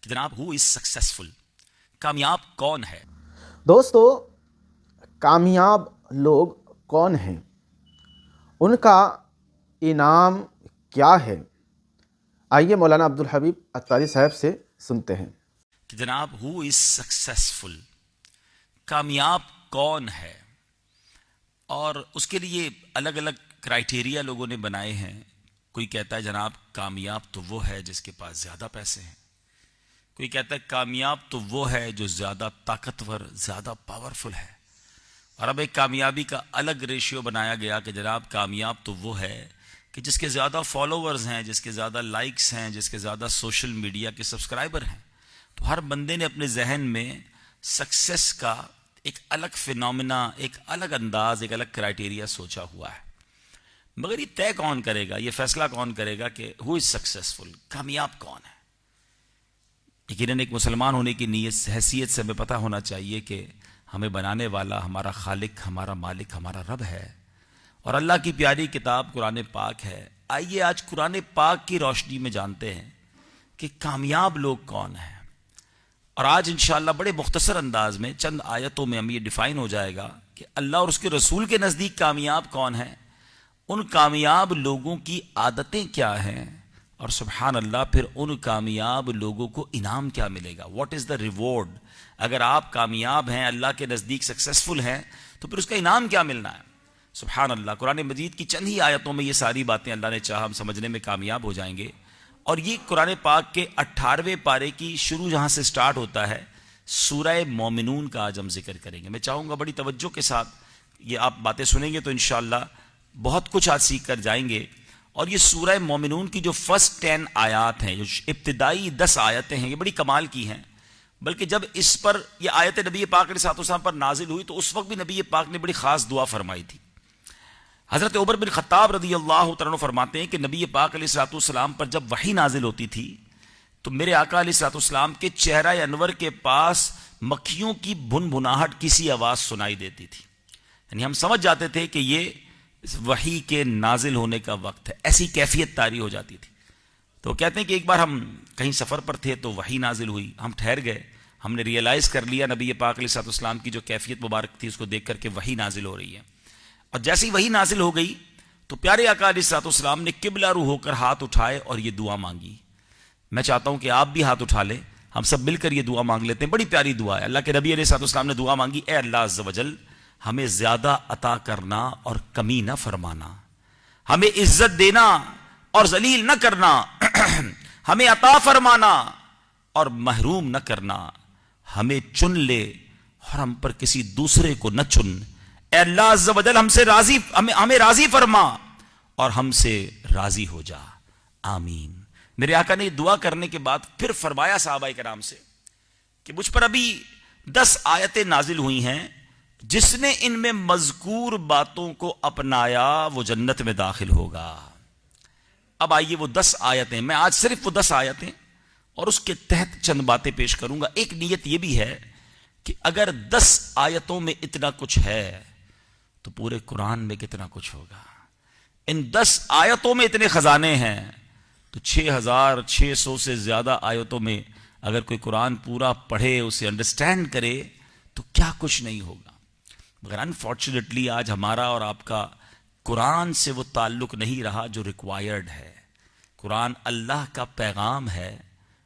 کہ جناب ہو از سکسیسفل، کامیاب کون ہے؟ دوستو، کامیاب لوگ کون ہیں؟ ان کا انعام کیا ہے؟ آئیے مولانا عبدالحبیب اتاری صاحب سے سنتے ہیں۔ کہ جناب ہو از سکسیسفل، کامیاب کون ہے؟ اور اس کے لیے الگ الگ کرائٹیریا لوگوں نے بنائے ہیں۔ کوئی کہتا ہے جناب کامیاب تو وہ ہے جس کے پاس زیادہ پیسے ہیں، کوئی کہتا ہے کامیاب تو وہ ہے جو زیادہ طاقتور، زیادہ پاورفل ہے، اور اب ایک کامیابی کا الگ ریشیو بنایا گیا کہ جناب کامیاب تو وہ ہے کہ جس کے زیادہ فالوورز ہیں، جس کے زیادہ لائکس ہیں، جس کے زیادہ سوشل میڈیا کے سبسکرائبر ہیں۔ تو ہر بندے نے اپنے ذہن میں سکسیس کا ایک الگ فینومینا، ایک الگ انداز، ایک الگ کرائٹیریا سوچا ہوا ہے۔ مگر یہ طے کون کرے گا، یہ فیصلہ کون کرے گا کہ ہو از سکسیسفل، کامیاب کون ہے؟ یقیناً ایک مسلمان ہونے کی نیت حیثیت سے ہمیں پتہ ہونا چاہیے کہ ہمیں بنانے والا ہمارا خالق، ہمارا مالک، ہمارا رب ہے، اور اللہ کی پیاری کتاب قرآن پاک ہے۔ آئیے آج قرآن پاک کی روشنی میں جانتے ہیں کہ کامیاب لوگ کون ہیں، اور آج انشاءاللہ بڑے مختصر انداز میں چند آیتوں میں ہم یہ ڈیفائن ہو جائے گا کہ اللہ اور اس کے رسول کے نزدیک کامیاب کون ہیں، ان کامیاب لوگوں کی عادتیں کیا ہیں، اور سبحان اللہ پھر ان کامیاب لوگوں کو انعام کیا ملے گا، واٹ از دا ریوارڈ۔ اگر آپ کامیاب ہیں، اللہ کے نزدیک سکسیسفل ہیں، تو پھر اس کا انعام کیا ملنا ہے۔ سبحان اللہ، قرآن مجید کی چند ہی آیتوں میں یہ ساری باتیں اللہ نے چاہا ہم سمجھنے میں کامیاب ہو جائیں گے۔ اور یہ قرآن پاک کے 18ویں پارے کی شروع جہاں سے سٹارٹ ہوتا ہے، سورہ مومنون کا آج ہم ذکر کریں گے۔ میں چاہوں گا بڑی توجہ کے ساتھ یہ آپ باتیں سنیں گے تو انشاءاللہ بہت کچھ آج سیکھ کر جائیں گے۔ اور یہ سورہ مومنون کی جو فرسٹ 10 آیات ہیں، جو ابتدائی 10 آیتیں ہیں، یہ بڑی کمال کی ہیں۔ بلکہ جب اس پر یہ آیت نبی پاک علیہ الصلوۃ والسلام پر نازل ہوئی تو اس وقت بھی نبی پاک نے بڑی خاص دعا فرمائی تھی۔ حضرت عمر بن خطاب رضی اللہ تعالیٰ عنہ فرماتے ہیں کہ نبی پاک علیہ الصلوۃ والسلام پر جب وحی نازل ہوتی تھی تو میرے آقا علیہ الصلوۃ والسلام کے چہرہ انور کے پاس مکھیوں کی بھن بھناہٹ کسی آواز سنائی دیتی تھی، یعنی ہم سمجھ جاتے تھے کہ یہ وحی کے نازل ہونے کا وقت ہے، ایسی کیفیت طاری ہو جاتی تھی۔ تو کہتے ہیں کہ ایک بار ہم کہیں سفر پر تھے تو وحی نازل ہوئی، ہم ٹھہر گئے، ہم نے ریئلائز کر لیا نبی پاک علیہ الصلوۃ والسلام کی جو کیفیت مبارک تھی اس کو دیکھ کر کے وحی نازل ہو رہی ہے۔ اور جیسے ہی وحی نازل ہو گئی تو پیارے آقا علیہ الصلوۃ والسلام نے قبلہ رو ہو کر ہاتھ اٹھائے اور یہ دعا مانگی۔ میں چاہتا ہوں کہ آپ بھی ہاتھ اٹھا لیں، ہم سب مل کر یہ دعا مانگ لیتے ہیں۔ بڑی پیاری دعا ہے، اللہ کے نبی علیہ الصلوۃ والسلام نے دعا مانگی، اے اللہ عز و جل ہمیں زیادہ عطا کرنا اور کمی نہ فرمانا، ہمیں عزت دینا اور ذلیل نہ کرنا، ہمیں عطا فرمانا اور محروم نہ کرنا، ہمیں چن لے اور ہم پر کسی دوسرے کو نہ چن۔ اے اللہ عز و جل ہمیں راضی فرما اور ہم سے راضی ہو جا، آمین۔ میرے آقا نے یہ دعا کرنے کے بعد پھر فرمایا صحابہ کرام سے کہ مجھ پر ابھی 10 آیتیں نازل ہوئی ہیں، جس نے ان میں مذکور باتوں کو اپنایا وہ جنت میں داخل ہوگا۔ اب آئیے وہ 10 آیتیں، میں آج صرف وہ 10 آیتیں اور اس کے تحت چند باتیں پیش کروں گا۔ ایک نیت یہ بھی ہے کہ اگر 10 آیتوں میں اتنا کچھ ہے تو پورے قرآن میں کتنا کچھ ہوگا۔ ان 10 آیتوں میں اتنے خزانے ہیں تو 6600 سے زیادہ آیتوں میں اگر کوئی قرآن پورا پڑھے، اسے انڈرسٹینڈ کرے تو کیا کچھ نہیں ہوگا۔ مگر انفارچونیٹلی آج ہمارا اور آپ کا قرآن سے وہ تعلق نہیں رہا جو ریکوائرڈ ہے۔ قرآن اللہ کا پیغام ہے،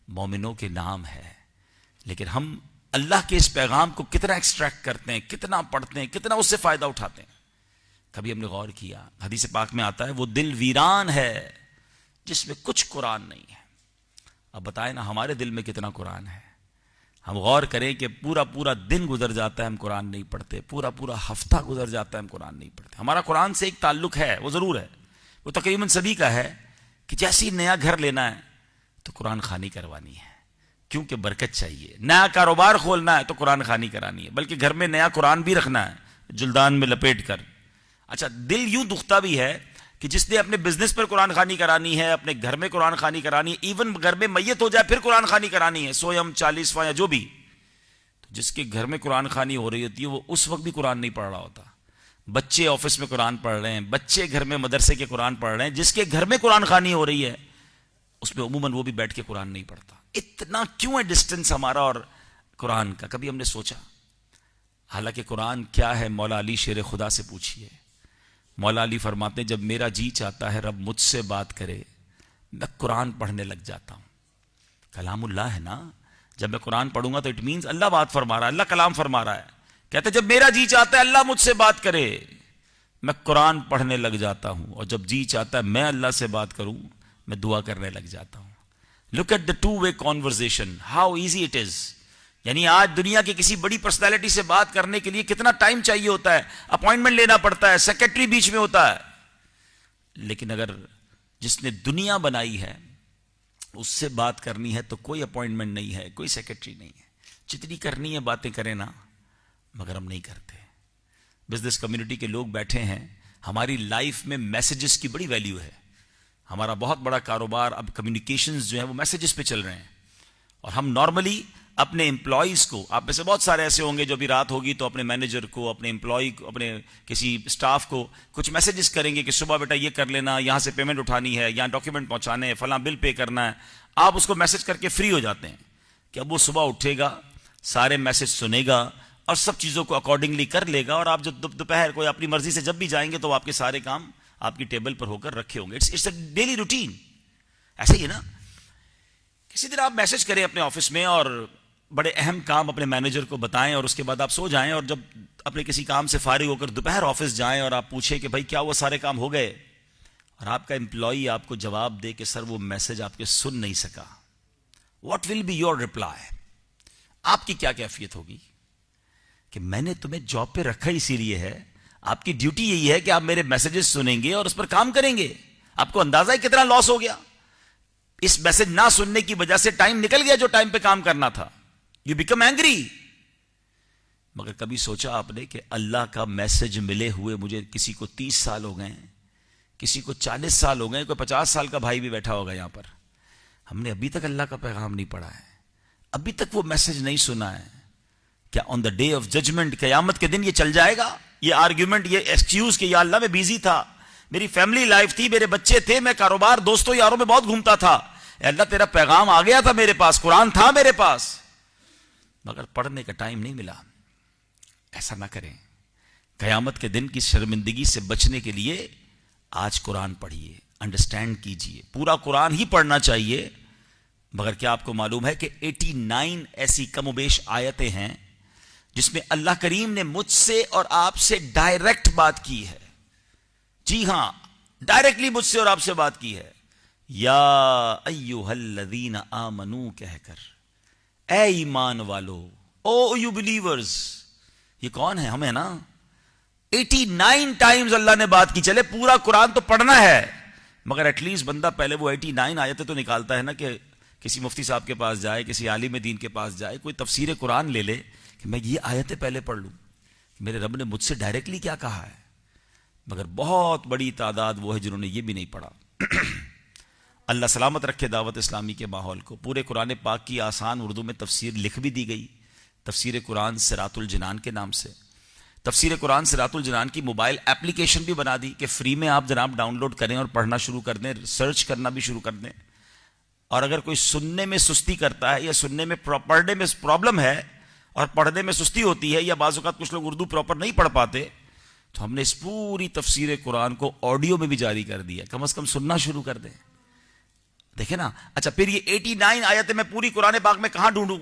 مومنوں کے نام ہے، لیکن ہم اللہ کے اس پیغام کو کتنا ایکسٹریکٹ کرتے ہیں، کتنا پڑھتے ہیں، کتنا اس سے فائدہ اٹھاتے ہیں۔ کبھی ہم نے غور کیا، حدیث پاک میں آتا ہے وہ دل ویران ہے جس میں کچھ قرآن نہیں ہے۔ اب بتائیں نا ہمارے دل میں کتنا قرآن ہے۔ ہم غور کریں کہ پورا دن گزر جاتا ہے ہم قرآن نہیں پڑھتے، پورا ہفتہ گزر جاتا ہے ہم قرآن نہیں پڑھتے۔ ہمارا قرآن سے ایک تعلق ہے، وہ ضرور ہے، وہ تقریباً سبھی کا ہے کہ جیسے نیا گھر لینا ہے تو قرآن خوانی کروانی ہے، کیونکہ برکت چاہیے۔ نیا کاروبار کھولنا ہے تو قرآن خوانی کرانی ہے، بلکہ گھر میں نیا قرآن بھی رکھنا ہے جلدان میں لپیٹ کر۔ اچھا، دل یوں دکھتا بھی ہے کہ جس نے اپنے بزنس پر قرآن خوانی کرانی ہے، اپنے گھر میں قرآن خوانی کرانی ہے، ایون گھر میں میت ہو جائے پھر قرآن خوانی کرانی ہے، سویم 40واں یا جو بھی، تو جس کے گھر میں قرآن خوانی ہو رہی ہوتی ہے وہ اس وقت بھی قرآن نہیں پڑھ رہا ہوتا۔ بچے آفس میں قرآن پڑھ رہے ہیں، بچے گھر میں مدرسے کے قرآن پڑھ رہے ہیں، جس کے گھر میں قرآن خوانی ہو رہی ہے اس میں عموماً وہ بھی بیٹھ کے قرآن نہیں پڑھتا. اتنا کیوں ہے ڈسٹینس ہمارا اور قرآن کا؟ کبھی ہم نے سوچا؟ حالانکہ قرآن کیا ہے، مولا علی شیر خدا سے پوچھئے. مولا علی فرماتے ہیں جب میرا جی چاہتا ہے رب مجھ سے بات کرے میں قرآن پڑھنے لگ جاتا ہوں. کلام اللہ ہے نا، جب میں قرآن پڑھوں گا تو اٹ مینز اللہ بات فرما رہا ہے، اللہ کلام فرما رہا ہے. کہتے جب میرا جی چاہتا ہے اللہ مجھ سے بات کرے میں قرآن پڑھنے لگ جاتا ہوں، اور جب جی چاہتا ہے میں اللہ سے بات کروں میں دعا کرنے لگ جاتا ہوں. Look at the two way conversation, how easy it is. یعنی آج دنیا کی کسی بڑی پرسنالٹی سے بات کرنے کے لیے کتنا ٹائم چاہیے ہوتا ہے، اپوائنٹمنٹ لینا پڑتا ہے، سیکرٹری بیچ میں ہوتا ہے. لیکن اگر جس نے دنیا بنائی ہے اس سے بات کرنی ہے تو کوئی اپوائنٹمنٹ نہیں ہے، کوئی سیکرٹری نہیں ہے. جتنی کرنی ہے باتیں کریں نا، مگر ہم نہیں کرتے. بزنس کمیونٹی کے لوگ بیٹھے ہیں، ہماری لائف میں میسیجز کی بڑی ویلیو ہے. ہمارا بہت بڑا کاروبار اب کمیونیکیشنز جو ہیں وہ میسیجز پہ چل رہے ہیں. اور ہم نارملی اپنے امپلائیز کو، آپ میں سے بہت سارے ایسے ہوں گے جو ابھی رات ہوگی تو اپنے مینیجر کو، اپنے امپلائی کو، اپنے کسی اسٹاف کو کچھ میسیجز کریں گے کہ صبح بیٹا یہ کر لینا، یہاں سے پیمنٹ اٹھانی ہے، یہاں ڈاکیومنٹ پہنچانے ہیں، فلاں بل پے کرنا ہے. آپ اس کو میسیج کر کے فری ہو جاتے ہیں کہ اب وہ صبح اٹھے گا، سارے میسیج سنے گا اور سب چیزوں کو اکارڈنگلی کر لے گا. اور آپ جب دوپہر کو اپنی مرضی سے جب بھی جائیں گے تو آپ کے سارے کام آپ کی ٹیبل پر ہو کر رکھے ہوں گے. It's a daily routine. ایسے ہی ہے نا، کسی دن آپ میسج کریں اپنے آفس میں اور بڑے اہم کام اپنے مینیجر کو بتائیں اور اس کے بعد آپ سو جائیں، اور جب اپنے کسی کام سے فارغ ہو کر دوپہر آفس جائیں اور آپ پوچھیں کہ بھائی کیا وہ سارے کام ہو گئے، اور آپ کا امپلائی آپ کو جواب دے کہ سر وہ میسج آپ کے سن نہیں سکا. What will be your reply? آپ کی کیا کیفیت ہوگی کہ میں نے تمہیں جاب پہ رکھا اسی لیے ہے، آپ کی ڈیوٹی یہی ہے کہ آپ میرے میسیجز سنیں گے اور اس پر کام کریں گے. آپ کو اندازہ ہے کتنا لاس ہو گیا اس میسج نہ سننے کی وجہ سے. ٹائم نکل گیا جو ٹائم پہ کام کرنا تھا. You become angry. مگر کبھی سوچا آپ نے کہ اللہ کا میسج ملے ہوئے مجھے کسی کو 30 سال ہو گئے ہیں، کسی کو 40 سال ہو گئے، کوئی 50 سال کا بھائی بھی بیٹھا ہوگا یہاں پر، ہم نے ابھی تک اللہ کا پیغام نہیں پڑھا ہے، ابھی تک وہ میسج نہیں سنا ہے. کیا آن دا ڈے آف ججمنٹ، قیامت کے دن یہ چل جائے گا یہ آرگیومنٹ، یہ ایکسکیوز کہ یا اللہ میں بیزی تھا، میری فیملی لائف تھی، میرے بچے تھے، میں کاروبار دوستوں یاروں میں بہت گھومتا تھا، اے اللہ تیرا پیغام آ گیا تھا میرے پاس، قرآن تھا میرے پاس، مگر پڑھنے کا ٹائم نہیں ملا. ایسا نہ کریں. قیامت کے دن کی شرمندگی سے بچنے کے لیے آج قرآن پڑھیے، انڈرسٹینڈ کیجئے. پورا قرآن ہی پڑھنا چاہیے. مگر کیا آپ کو معلوم ہے کہ 89 ایسی کم و بیش آیتیں ہیں جس میں اللہ کریم نے مجھ سے اور آپ سے ڈائریکٹ بات کی ہے. جی ہاں، ڈائریکٹلی مجھ سے اور آپ سے بات کی ہے. یا ایھا الذین آمنو کہہ کر، اے ایمان والو، او یو بلیورز. یہ کون ہے؟ ہمیں نا. 89 ٹائمز اللہ نے بات کی. چلے پورا قرآن تو پڑھنا ہے، مگر ایٹ لیسٹ بندہ پہلے وہ 89 آیتیں تو نکالتا ہے نا، کہ کسی مفتی صاحب کے پاس جائے، کسی عالم دین کے پاس جائے، کوئی تفسیر قرآن لے لے کہ میں یہ آیتیں پہلے پڑھ لوں میرے رب نے مجھ سے ڈائریکٹلی کیا کہا ہے. مگر بہت بڑی تعداد وہ ہے جنہوں نے یہ بھی نہیں پڑھا. اللہ سلامت رکھے دعوت اسلامی کے ماحول کو. پورے قرآن پاک کی آسان اردو میں تفسیر لکھ بھی دی گئی، تفسیر قرآن صراط الجنان کے نام سے. تفسیر قرآن صراط الجنان کی موبائل ایپلیکیشن بھی بنا دی کہ فری میں آپ جناب ڈاؤن لوڈ کریں اور پڑھنا شروع کر دیں، سرچ کرنا بھی شروع کر دیں. اور اگر کوئی سننے میں سستی کرتا ہے یا سننے میں پڑھنے میں پرابلم ہے اور پڑھنے میں سستی ہوتی ہے، یا بعض اوقات کچھ لوگ اردو پراپر نہیں پڑھ پاتے، تو ہم نے اس پوری تفسیر قرآن کو آڈیو میں بھی جاری کر دیا. کم از کم سننا شروع کر دیں. دیکھیں نا. اچھا پھر یہ 89 آیتیں میں پوری قرآن پاک میں کہاں ڈھونڈوں؟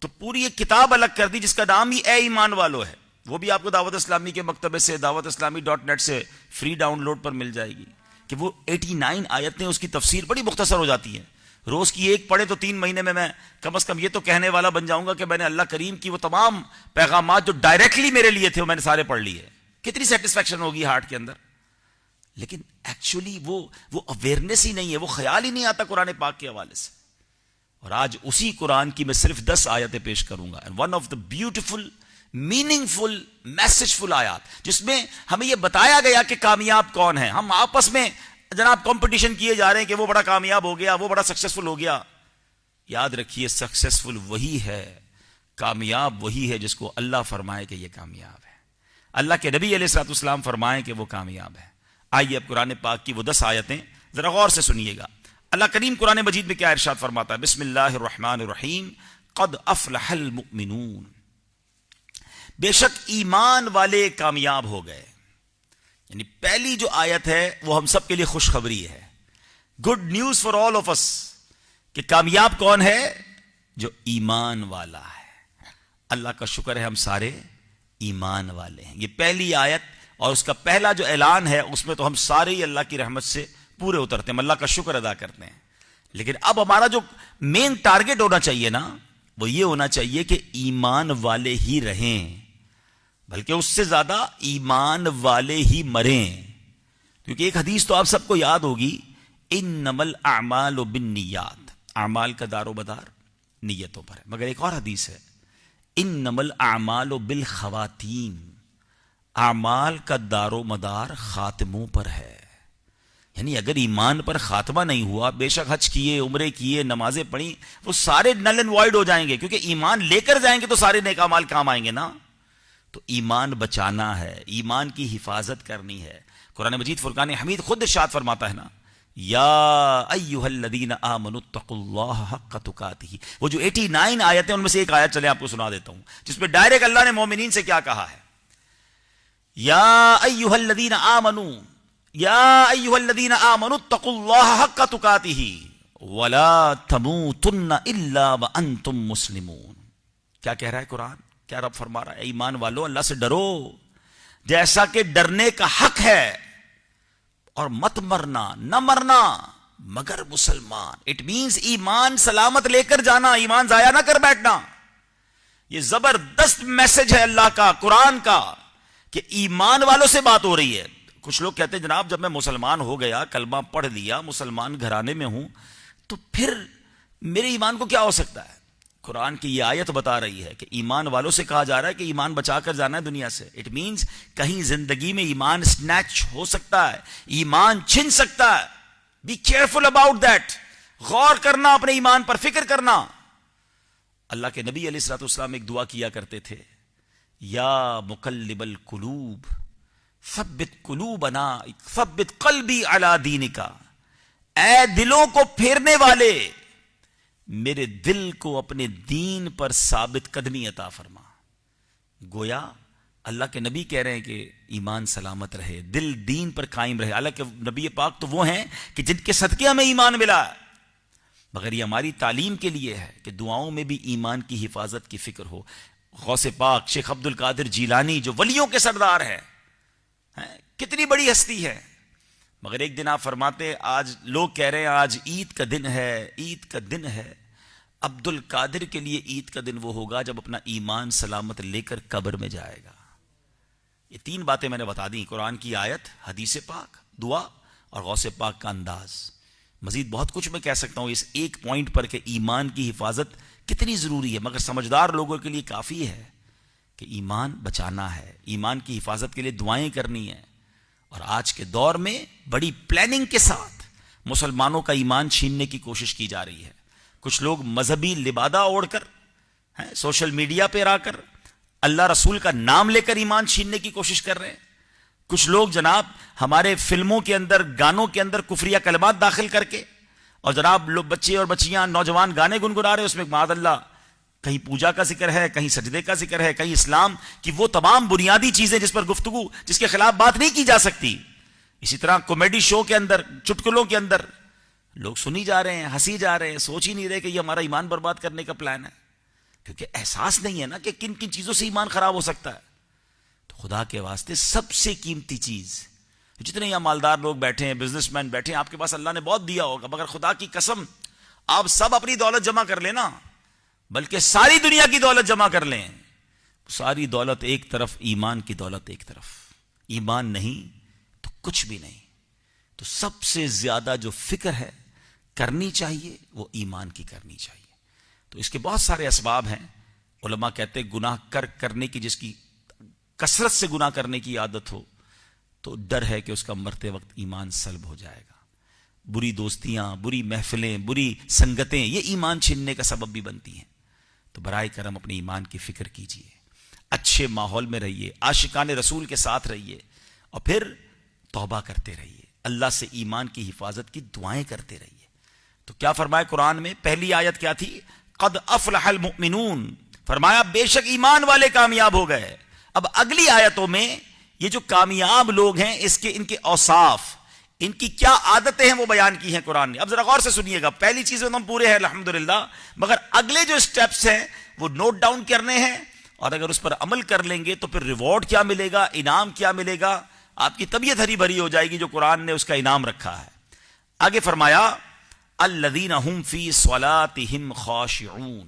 تو پوری ایک کتاب الگ کر دی جس کا نام ہی اے ایمان والو ہے. وہ بھی آپ کو دعوت اسلامی کے مکتبے سے dawatIslami.net سے فری ڈاؤن لوڈ پر مل جائے گی. کہ وہ 89 آیتیں، اس کی تفسیر بڑی مختصر ہو جاتی ہے. روز کی ایک پڑھے تو 3 مہینے میں کم از کم یہ تو کہنے والا بن جاؤں گا کہ میں نے اللہ کریم کی وہ تمام پیغامات جو ڈائریکٹلی میرے لیے تھے وہ میں نے سارے پڑھ لیے. کتنی سیٹسفیکشن ہوگی ہارٹ کے اندر. لیکن ایکچولی وہ اویئرنیس ہی نہیں ہے، وہ خیال ہی نہیں آتا قرآن پاک کے حوالے سے. اور آج اسی قرآن کی میں صرف 10 آیتیں پیش کروں گا. One of the beautiful, meaningful, messageful آیات جس میں ہمیں یہ بتایا گیا کہ کامیاب کون ہے. ہم آپس میں جناب کمپٹیشن کیے جا رہے ہیں کہ وہ بڑا کامیاب ہو گیا، وہ بڑا سکسیسفل ہو گیا. یاد رکھیے سکسیسفل وہی ہے، کامیاب وہی ہے جس کو اللہ فرمائے کہ یہ کامیاب ہے، اللہ کے نبی علیہ الصلوۃ والسلام فرمائیں کہ وہ کامیاب ہے. آئیے اب قرآن پاک کی وہ 10 آیتیں ذرا غور سے سنیے گا. اللہ کریم قرآن مجید میں کیا ارشاد فرماتا ہے؟ بسم اللہ الرحمن الرحیم، قد افلح المؤمنون، بے شک ایمان والے کامیاب ہو گئے. یعنی پہلی جو آیت ہے وہ ہم سب کے لیے خوشخبری ہے، good news for all of us, کہ کامیاب کون ہے؟ جو ایمان والا ہے. اللہ کا شکر ہے ہم سارے ایمان والے ہیں. یہ پہلی آیت اور اس کا پہلا جو اعلان ہے اس میں تو ہم سارے ہی اللہ کی رحمت سے پورے اترتے ہیں، ہم اللہ کا شکر ادا کرتے ہیں. لیکن اب ہمارا جو مین ٹارگٹ ہونا چاہیے نا، وہ یہ ہونا چاہیے کہ ایمان والے ہی رہیں، بلکہ اس سے زیادہ ایمان والے ہی مریں. کیونکہ ایک حدیث تو آپ سب کو یاد ہوگی، انما الاعمال بالنیات، اعمال کا دار و مدار نیتوں پر ہے. مگر ایک اور حدیث ہے، انما الاعمال بالخواتیم، اعمال کا دار و مدار خاتموں پر ہے. یعنی اگر ایمان پر خاتمہ نہیں ہوا، بے شک حج کیے، عمرے کیے، نمازیں پڑھی، وہ سارے نل اینڈ وائڈ ہو جائیں گے. کیونکہ ایمان لے کر جائیں گے تو سارے نیک اعمال کام آئیں گے نا. تو ایمان بچانا ہے، ایمان کی حفاظت کرنی ہے. قرآن مجید فرقان حمید خود ارشاد فرماتا ہے نا، یا ایھا الذین آمنوا اتقوا اللہ حق تقاتہ. وہ جو 89 آیتیں ان میں سے ایک آیت چلے آپ کو سنا دیتا ہوں، جس میں ڈائریکٹ اللہ نے مومنین سے کیا کہا ہے. یا ایھا الذین آمنوا، یا ایھا الذین آمنوا اتقوا اللہ حق تقاتہ ولا تموتن الا وانتم مسلمون. کیا کہہ رہا ہے قرآن؟ کیا رب فرما رہا ہے؟ ایمان والو اللہ سے ڈرو جیسا کہ ڈرنے کا حق ہے، اور مت مرنا، نہ مرنا مگر مسلمان. اٹ مینز ایمان سلامت لے کر جانا، ایمان ضائع نہ کر بیٹھنا. یہ زبردست میسج ہے اللہ کا، قرآن کا، کہ ایمان والوں سے بات ہو رہی ہے. کچھ لوگ کہتے ہیں جناب جب میں مسلمان ہو گیا، کلمہ پڑھ لیا، مسلمان گھرانے میں ہوں، تو پھر میرے ایمان کو کیا ہو سکتا ہے؟ قرآن کی یہ آیت بتا رہی ہے کہ ایمان والوں سے کہا جا رہا ہے کہ ایمان بچا کر جانا ہے دنیا سے. اٹ مینز کہیں زندگی میں ایمان سنیچ ہو سکتا ہے، ایمان چھن سکتا ہے. Be careful about that. غور کرنا اپنے ایمان پر، فکر کرنا. اللہ کے نبی علیہ الصلوۃ والسلام ایک دعا کیا کرتے تھے، یا مقلب القلوب ثبت قلوبنا، ثبت قلبی علی دینک. اے دلوں کو پھیرنے والے، میرے دل کو اپنے دین پر ثابت قدمی عطا فرما. گویا اللہ کے نبی کہہ رہے ہیں کہ ایمان سلامت رہے، دل دین پر قائم رہے. اللہ کے نبی پاک تو وہ ہیں کہ جن کے صدقے ہمیں ایمان ملا ہے. مگر یہ ہماری تعلیم کے لیے ہے کہ دعاؤں میں بھی ایمان کی حفاظت کی فکر ہو. غوث پاک شیخ عبد القادر جیلانی جو ولیوں کے سردار ہیں، کتنی بڑی ہستی ہے. مگر ایک دن آپ فرماتے، آج لوگ کہہ رہے ہیں آج عید کا دن ہے، عید کا دن ہے. عبد القادر کے لیے عید کا دن وہ ہوگا جب اپنا ایمان سلامت لے کر قبر میں جائے گا. یہ 3 باتیں میں نے بتا دیں، قرآن کی آیت، حدیث پاک، دعا اور غوث پاک کا انداز. مزید بہت کچھ میں کہہ سکتا ہوں اس ایک پوائنٹ پر کہ ایمان کی حفاظت کتنی ضروری ہے. مگر سمجھدار لوگوں کے لیے کافی ہے کہ ایمان بچانا ہے، ایمان کی حفاظت کے لیے دعائیں کرنی ہیں. اور آج کے دور میں بڑی پلاننگ کے ساتھ مسلمانوں کا ایمان چھیننے کی کوشش کی جا رہی ہے. کچھ لوگ مذہبی لبادہ اوڑھ کر، سوشل میڈیا پہ آ کر اللہ رسول کا نام لے کر ایمان چھیننے کی کوشش کر رہے ہیں. کچھ لوگ جناب ہمارے فلموں کے اندر، گانوں کے اندر کفریہ کلمات داخل کر کے، اور جناب لوگ بچے اور بچیاں نوجوان گانے گنگنا رہے، اس میں معاذ اللہ کہیں پوجا کا ذکر ہے، کہیں سجدے کا ذکر ہے، کہیں اسلام کی وہ تمام بنیادی چیزیں جس پر گفتگو، جس کے خلاف بات نہیں کی جا سکتی. اسی طرح کامیڈی شو کے اندر، چٹکلوں کے اندر لوگ سنی جا رہے ہیں، ہنسی جا رہے ہیں، سوچ ہی نہیں رہے کہ یہ ہمارا ایمان برباد کرنے کا پلان ہے. کیونکہ احساس نہیں ہے نا کہ کن کن چیزوں سے ایمان خراب ہو سکتا ہے. تو خدا کے واسطے سب سے قیمتی چیز، جتنے یہاں مالدار لوگ بیٹھے ہیں، بزنس مین بیٹھے ہیں، آپ کے پاس اللہ نے بہت دیا ہوگا، مگر خدا کی قسم آپ سب اپنی دولت جمع کر لینا، بلکہ ساری دنیا کی دولت جمع کر لیں، ساری دولت ایک طرف، ایمان کی دولت ایک طرف. ایمان نہیں تو کچھ بھی نہیں. تو سب سے زیادہ جو فکر ہے کرنی چاہیے وہ ایمان کی کرنی چاہیے. تو اس کے بہت سارے اسباب ہیں. علماء کہتے ہیں گناہ کرنے کی، جس کی کثرت سے گناہ کرنے کی عادت ہو تو ڈر ہے کہ اس کا مرتے وقت ایمان سلب ہو جائے گا. بری دوستیاں، بری محفلیں، بری سنگتیں یہ ایمان چھیننے کا سبب بھی بنتی ہیں. تو برائے کرم اپنے ایمان کی فکر کیجئے، اچھے ماحول میں رہیے، عاشقان رسول کے ساتھ رہیے، اور پھر توبہ کرتے رہیے، اللہ سے ایمان کی حفاظت کی دعائیں کرتے رہیے. تو کیا فرمایا قرآن میں؟ پہلی آیت کیا تھی؟ قد افلح المؤمنون، فرمایا بے شک ایمان والے کامیاب ہو گئے. اب اگلی آیتوں میں یہ جو کامیاب لوگ ہیں ان کے اوصاف، ان کی کیا عادتیں ہیں وہ بیان کی ہیں قرآن نے. اب ذرا غور سے سنیے گا. پہلی چیز میں تو ہم پورے ہیں الحمدللہ، مگر اگلے جو سٹیپس ہیں وہ نوٹ ڈاؤن کرنے ہیں، اور اگر اس پر عمل کر لیں گے تو پھر ریوارڈ کیا ملے گا، انعام کیا ملے گا، آپ کی طبیعت ہری بھری ہو جائے گی جو قرآن نے اس کا انعام رکھا ہے. آگے فرمایا الذین هم فی صلاتہم خاشعون،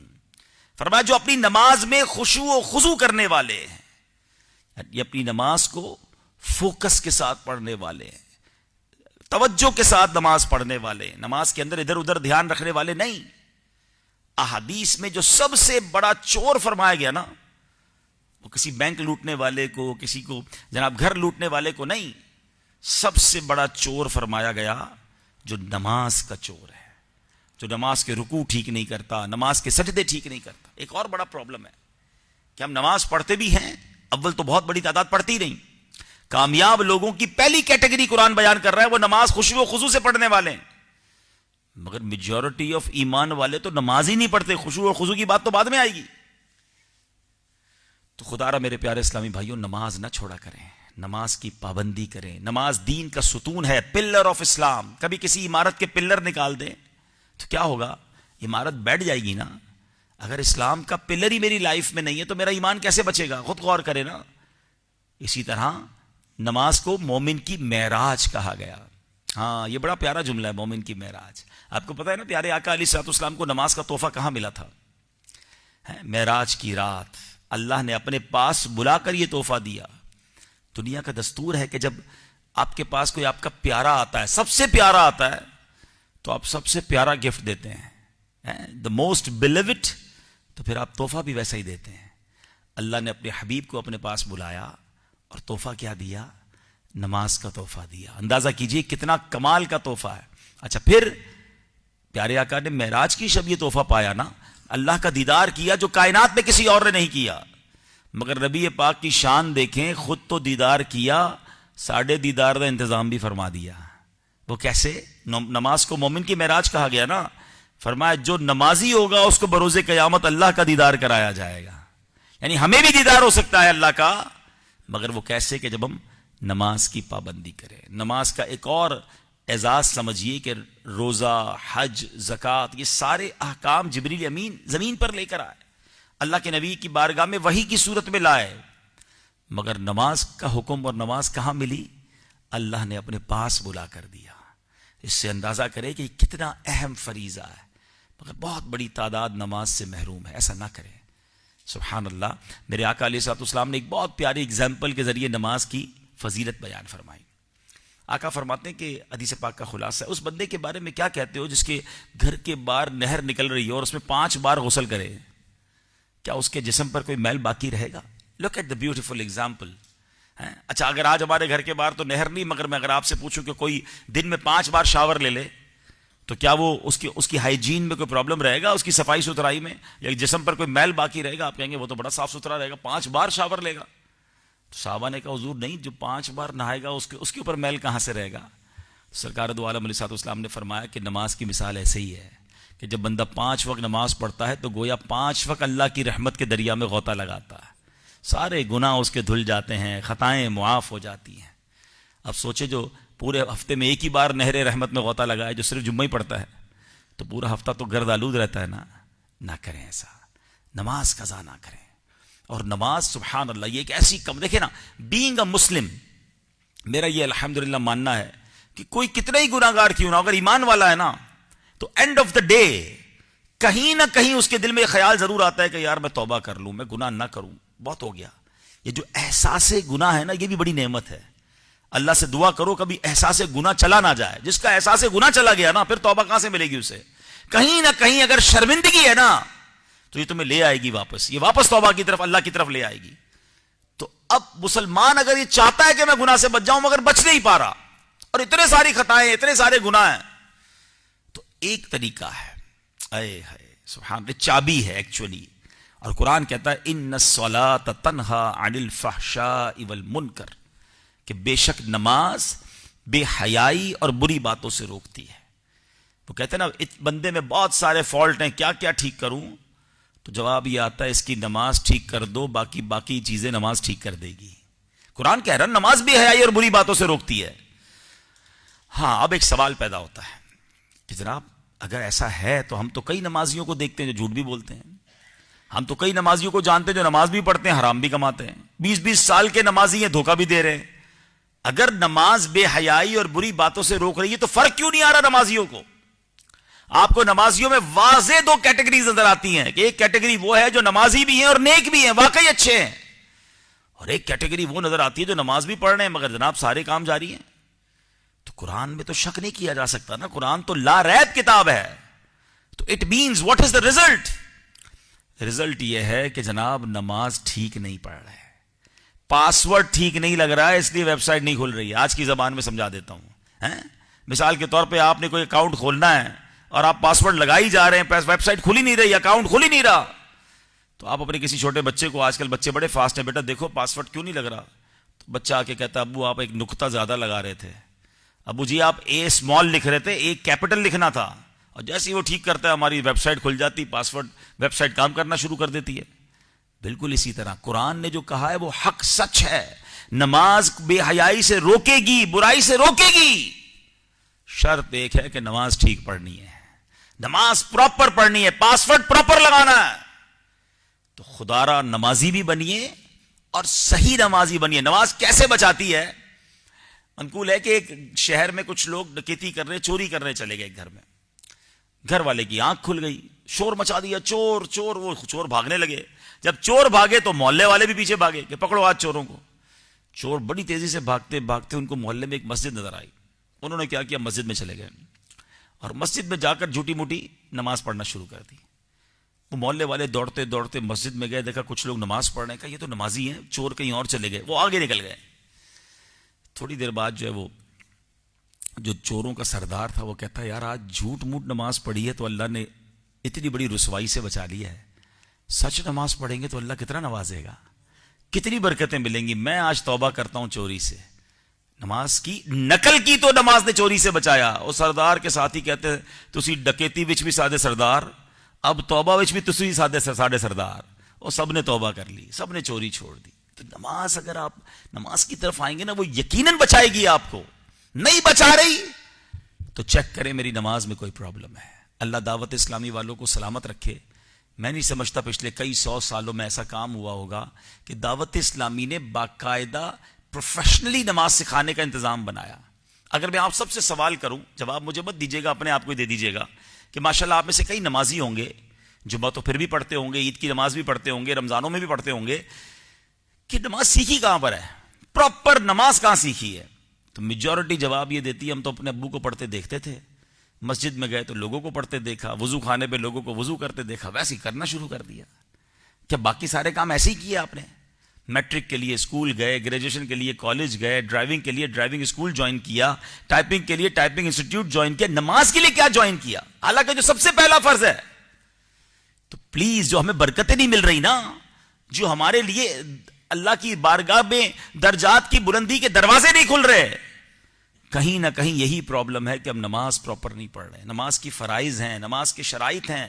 فرمایا جو اپنی نماز میں خشوع و خضوع کرنے والے ہیں، یہ اپنی نماز کو فوکس کے ساتھ پڑھنے والے ہیں، توجہ کے ساتھ نماز پڑھنے والے، نماز کے اندر ادھر ادھر دھیان رکھنے والے نہیں. احادیث میں جو سب سے بڑا چور فرمایا گیا نا، وہ کسی بینک لوٹنے والے کو، کسی کو جناب گھر لوٹنے والے کو نہیں، سب سے بڑا چور فرمایا گیا جو نماز کا چور ہے، جو نماز کے رکوع ٹھیک نہیں کرتا، نماز کے سجدے ٹھیک نہیں کرتا. ایک اور بڑا پرابلم ہے کہ ہم نماز پڑھتے بھی ہیں، اول تو بہت بڑی تعداد پڑھتی نہیں. کامیاب لوگوں کی پہلی کیٹیگری قرآن بیان کر رہا ہے، وہ نماز خشوع و خضوع سے پڑھنے والے ہیں. مگر میجورٹی آف ایمان والے تو نماز ہی نہیں پڑھتے. خشوع و خضوع کی بات تو بعد میں آئے گی. تو خدا را میرے پیارے اسلامی بھائیوں، نماز نہ چھوڑا کریں، نماز کی پابندی کریں. نماز دین کا ستون ہے، پلر آف اسلام. کبھی کسی عمارت کے پلر نکال دیں تو کیا ہوگا؟ عمارت بیٹھ جائے گی نا. اگر اسلام کا پلر ہی میری لائف میں نہیں ہے تو میرا ایمان کیسے بچے گا؟ خود غور کرے نا. اسی طرح نماز کو مومن کی معراج کہا گیا. ہاں، یہ بڑا پیارا جملہ ہے، مومن کی معراج. آپ کو پتا ہے نا پیارے آقا علیہ الصلوۃ والسلام کو نماز کا تحفہ کہاں ملا تھا؟ معراج کی رات اللہ نے اپنے پاس بلا کر یہ تحفہ دیا. دنیا کا دستور ہے کہ جب آپ کے پاس کوئی آپ کا پیارا آتا ہے، سب سے پیارا آتا ہے، تو آپ سب سے پیارا گفٹ دیتے ہیں، دا موسٹ بلیوڈ، تو پھر آپ تحفہ بھی ویسا ہی دیتے ہیں. اللہ نے اپنے حبیب کو اپنے پاس بلایا اور تحفہ کیا دیا؟ نماز کا تحفہ دیا. اندازہ کیجئے کتنا کمال کا تحفہ ہے. اچھا، پھر پیارے آقا نے معراج کی شب یہ تحفہ پایا نا، اللہ کا دیدار کیا جو کائنات میں کسی اور نے نہیں کیا. مگر نبی پاک کی شان دیکھیں، خود تو دیدار کیا، ساڑھے دیدار کا انتظام بھی فرما دیا. وہ کیسے؟ نماز کو مومن کی معراج کہا گیا نا. فرمایا جو نمازی ہوگا اس کو بروز قیامت اللہ کا دیدار کرایا جائے گا. یعنی ہمیں بھی دیدار ہو سکتا ہے اللہ کا، مگر وہ کیسے؟ کہ جب ہم نماز کی پابندی کریں. نماز کا ایک اور اعزاز سمجھیے کہ روزہ، حج، زکوٰۃ، یہ سارے احکام جبریل امین زمین پر لے کر آئے، اللہ کے نبی کی بارگاہ میں وحی کی صورت میں لائے. مگر نماز کا حکم اور نماز کہاں ملی؟ اللہ نے اپنے پاس بلا کر دیا. اس سے اندازہ کرے کہ کتنا اہم فریضہ ہے، مگر بہت بڑی تعداد نماز سے محروم ہے. ایسا نہ کریں. سبحان اللہ. میرے آقا علیہ الصلوۃ والسلام نے ایک بہت پیاری اگزامپل کے ذریعے نماز کی فضیلت بیان فرمائی. آقا فرماتے ہیں کہ حدیث پاک کا خلاصہ ہے، اس بندے کے بارے میں کیا کہتے ہو جس کے گھر کے باہر نہر نکل رہی ہے اور اس میں 5 بار غسل کرے، کیا اس کے جسم پر کوئی میل باقی رہے گا؟ Look at the beautiful example. اچھا، اگر آج ہمارے گھر کے باہر تو نہر نہیں، مگر میں اگر آپ سے پوچھوں کہ کوئی دن میں 5 بار شاور لے لے تو کیا وہ اس کی ہائیجین میں کوئی پرابلم رہے گا؟ اس کی صفائی ستھرائی میں، یا جسم پر کوئی میل باقی رہے گا؟ آپ کہیں گے وہ تو بڑا صاف ستھرا رہے گا، 5 بار شاور لے گا. صحابہ نے کہا حضور نہیں، جو 5 بار نہائے گا اس کے اوپر میل کہاں سے رہے گا؟ سرکار دو عالم علیہ الصلوۃ والسلام نے فرمایا کہ نماز کی مثال ایسے ہی ہے کہ جب بندہ 5 وقت نماز پڑھتا ہے تو گویا 5 وقت اللہ کی رحمت کے دریا میں غوطہ لگاتا ہے. سارے گناہ اس کے دھل جاتے ہیں، خطائیں معاف ہو جاتی ہیں. اب سوچے جو پورے ہفتے میں ایک ہی بار نہر رحمت میں غوطہ لگائے، جو صرف جمعہ ہی پڑھتا ہے، تو پورا ہفتہ تو گرد آلود رہتا ہے نا. نہ کریں ایسا، نماز قضا نہ کریں. اور نماز سبحان اللہ یہ ایک ایسی دیکھیں نا، بینگ اے مسلم، میرا یہ الحمدللہ ماننا ہے کہ کوئی کتنا ہی گناہ گار کیوں نہ، اگر ایمان والا ہے نا تو اینڈ آف دا ڈے کہیں نہ کہیں اس کے دل میں خیال ضرور آتا ہے کہ یار میں توبہ کر لوں، میں گناہ نہ کروں، بہت ہو گیا. یہ جو احساس گناہ ہے نا، یہ بھی بڑی نعمت ہے. اللہ سے دعا کرو کبھی احساس گناہ چلا نہ جائے. جس کا احساس گناہ چلا گیا نا، پھر توبہ کہاں سے ملے گی اسے؟ کہیں نہ کہیں اگر شرمندگی ہے نا تو یہ تمہیں لے آئے گی واپس، یہ واپس توبہ کی طرف، اللہ کی طرف لے آئے گی. تو اب مسلمان اگر یہ چاہتا ہے کہ میں گناہ سے بچ جاؤں مگر بچ نہیں پا رہا، اور اتنے ساری خطائیں، اتنے سارے گناہ ہیں، تو ایک طریقہ ہے، اے سبحان اللہ، چابی ہے ایکچولی. اور قرآن کہتا ہے ان الصلاۃ تنہا عن الفحشاء والمنکر، کہ بے شک نماز بے حیائی اور بری باتوں سے روکتی ہے. وہ کہتے ہیں نا بندے میں بہت سارے فالٹ ہیں, کیا کیا ٹھیک کروں؟ تو جواب یہ آتا ہے اس کی نماز ٹھیک کر دو, باقی چیزیں نماز ٹھیک کر دے گی. قرآن کہہ رہا ہے نماز بھی حیائی اور بری باتوں سے روکتی ہے. ہاں, اب ایک سوال پیدا ہوتا ہے کہ جناب اگر ایسا ہے تو ہم تو کئی نمازیوں کو دیکھتے ہیں جو جھوٹ بھی بولتے ہیں, ہم تو کئی نمازیوں کو جانتے ہیں جو نماز بھی پڑھتے ہیں, حرام بھی کماتے ہیں, 20-20 سال کے نمازی ہیں, دھوکہ بھی دے رہے ہیں. اگر نماز بے حیائی اور بری باتوں سے روک رہی ہے تو فرق کیوں نہیں آ رہا نمازیوں کو؟ آپ کو نمازیوں میں واضح 2 کیٹیگریز نظر آتی ہیں کہ ایک کیٹیگری وہ ہے جو نمازی بھی ہیں اور نیک بھی ہیں, واقعی اچھے ہیں, اور ایک کیٹیگری وہ نظر آتی ہے جو نماز بھی پڑھ رہے ہیں مگر جناب سارے کام جاری ہیں. تو قرآن میں تو شک نہیں کیا جا سکتا نا, قرآن تو لا ریب کتاب ہے. تو it means what is the result? Result یہ ہے کہ جناب نماز ٹھیک نہیں پڑھ رہے, پاسورڈ ٹھیک نہیں لگ رہا ہے, اس لیے ویب سائٹ نہیں کھل رہی ہے. آج کی زبان میں سمجھا دیتا ہوں. مثال کے طور پہ آپ نے کوئی اکاؤنٹ کھولنا ہے اور آپ پاسورڈ لگائی جا رہے ہیں, ویب سائٹ کھل ہی نہیں رہی, اکاؤنٹ کھل ہی نہیں رہا, تو آپ اپنے کسی چھوٹے بچے کو, آج کل بچے بڑے فاسٹ ہیں, بیٹا دیکھو پاسورڈ کیوں نہیں لگ رہا؟ تو بچہ آ کے کہتا ابو آپ ایک نقطہ زیادہ لگا رہے تھے, ابو جی آپ اے اسمال لکھ رہے تھے, ایک کیپٹل لکھنا تھا. اور جیسے ہی وہ ٹھیک کرتا ہے ہماری ویب سائٹ کھل جاتی, پاسورڈ ویب سائٹ کام کرنا شروع کر دیتی ہے. بالکل اسی طرح قرآن نے جو کہا ہے وہ حق سچ ہے. نماز بے حیائی سے روکے گی, برائی سے روکے گی, شرط ایک ہے کہ نماز ٹھیک پڑھنی ہے, نماز پراپر پڑھنی ہے, پاسورڈ پراپر لگانا ہے. تو خدا را نمازی بھی بنیے اور صحیح نمازی بنیے. نماز کیسے بچاتی ہے؟ منقول ہے کہ ایک شہر میں کچھ لوگ ڈکیتی کر رہے, چوری کرنے چلے گئے گھر میں, گھر والے کی آنکھ کھل گئی, شور مچا دیا, چور چور, وہ چور بھاگنے لگے. جب چور بھاگے تو محلے والے بھی پیچھے بھاگے کہ پکڑو آج چوروں کو. چور بڑی تیزی سے بھاگتے بھاگتے ان کو محلے میں ایک مسجد نظر آئی. انہوں نے کیا کیا, مسجد میں چلے گئے اور مسجد میں جا کر جھوٹی موٹی نماز پڑھنا شروع کر دی. وہ محلے والے دوڑتے دوڑتے مسجد میں گئے, دیکھا کچھ لوگ نماز پڑھ رہے ہیں, کہا یہ تو نمازی ہیں, چور کہیں اور چلے گئے. وہ آگے نکل گئے. تھوڑی دیر بعد جو ہے وہ جو چوروں کا سردار تھا وہ کہتا ہے یار آج جھوٹ موٹ نماز پڑھی ہے تو اللہ نے اتنی بڑی رسوائی سے بچا لیا ہے, سچ نماز پڑھیں گے تو اللہ کتنا نوازے گا, کتنی برکتیں ملیں گی. میں آج توبہ کرتا ہوں چوری سے, نماز کی نقل کی تو نماز نے چوری سے بچایا. وہ سردار کے ساتھی کہتے ہیں تسی ڈکیتی وچ بھی سادے سردار, اب توبہ وچ بھی تسی سادے سردار. وہ سب نے توبہ کر لی, سب نے چوری چھوڑ دی. تو نماز اگر آپ نماز کی طرف آئیں گے نا, وہ یقیناً بچائے گی آپ کو. نہیں بچا رہی تو چیک کریں میری نماز میں کوئی پرابلم ہے. اللہ دعوت اسلامی والوں کو سلامت رکھے. میں نہیں سمجھتا پچھلے کئی 100 سالوں میں ایسا کام ہوا ہوگا کہ دعوت اسلامی نے باقاعدہ پروفیشنلی نماز سکھانے کا انتظام بنایا. اگر میں آپ سب سے سوال کروں, جواب مجھے مت دیجیے گا, اپنے آپ کو دے دیجیے گا کہ ماشاءاللہ آپ میں سے کئی نمازی ہوں گے, جمعہ تو پھر بھی پڑھتے ہوں گے, عید کی نماز بھی پڑھتے ہوں گے, رمضانوں میں بھی پڑھتے ہوں گے, کہ نماز سیکھی کہاں پر ہے, پراپر نماز کہاں سیکھی ہے؟ تو میجورٹی جواب یہ دیتی ہے ہم تو اپنے ابو کو پڑھتے دیکھتے تھے, مسجد میں گئے تو لوگوں کو پڑھتے دیکھا, وضو خانے پہ لوگوں کو وضو کرتے دیکھا, ویسے ہی کرنا شروع کر دیا. کیا باقی سارے کام ایسے ہی کیے آپ نے؟ میٹرک کے لیے اسکول گئے, گریجویشن کے لیے کالج گئے, ڈرائیونگ کے لیے ڈرائیونگ اسکول جوائن کیا, ٹائپنگ کے لیے ٹائپنگ انسٹیٹیوٹ جوائن کیا, نماز کے لیے کیا جوائن کیا؟ حالانکہ جو سب سے پہلا فرض ہے. تو پلیز, جو ہمیں برکتیں نہیں مل رہی نا, جو ہمارے لیے اللہ کی بارگاہ میں درجات کی بلندی کے دروازے نہیں کھل رہے, کہیں نہ کہیں یہی پرابلم ہے کہ ہم نماز پراپر نہیں پڑھ رہے. نماز کی فرائض ہیں, نماز کے شرائط ہیں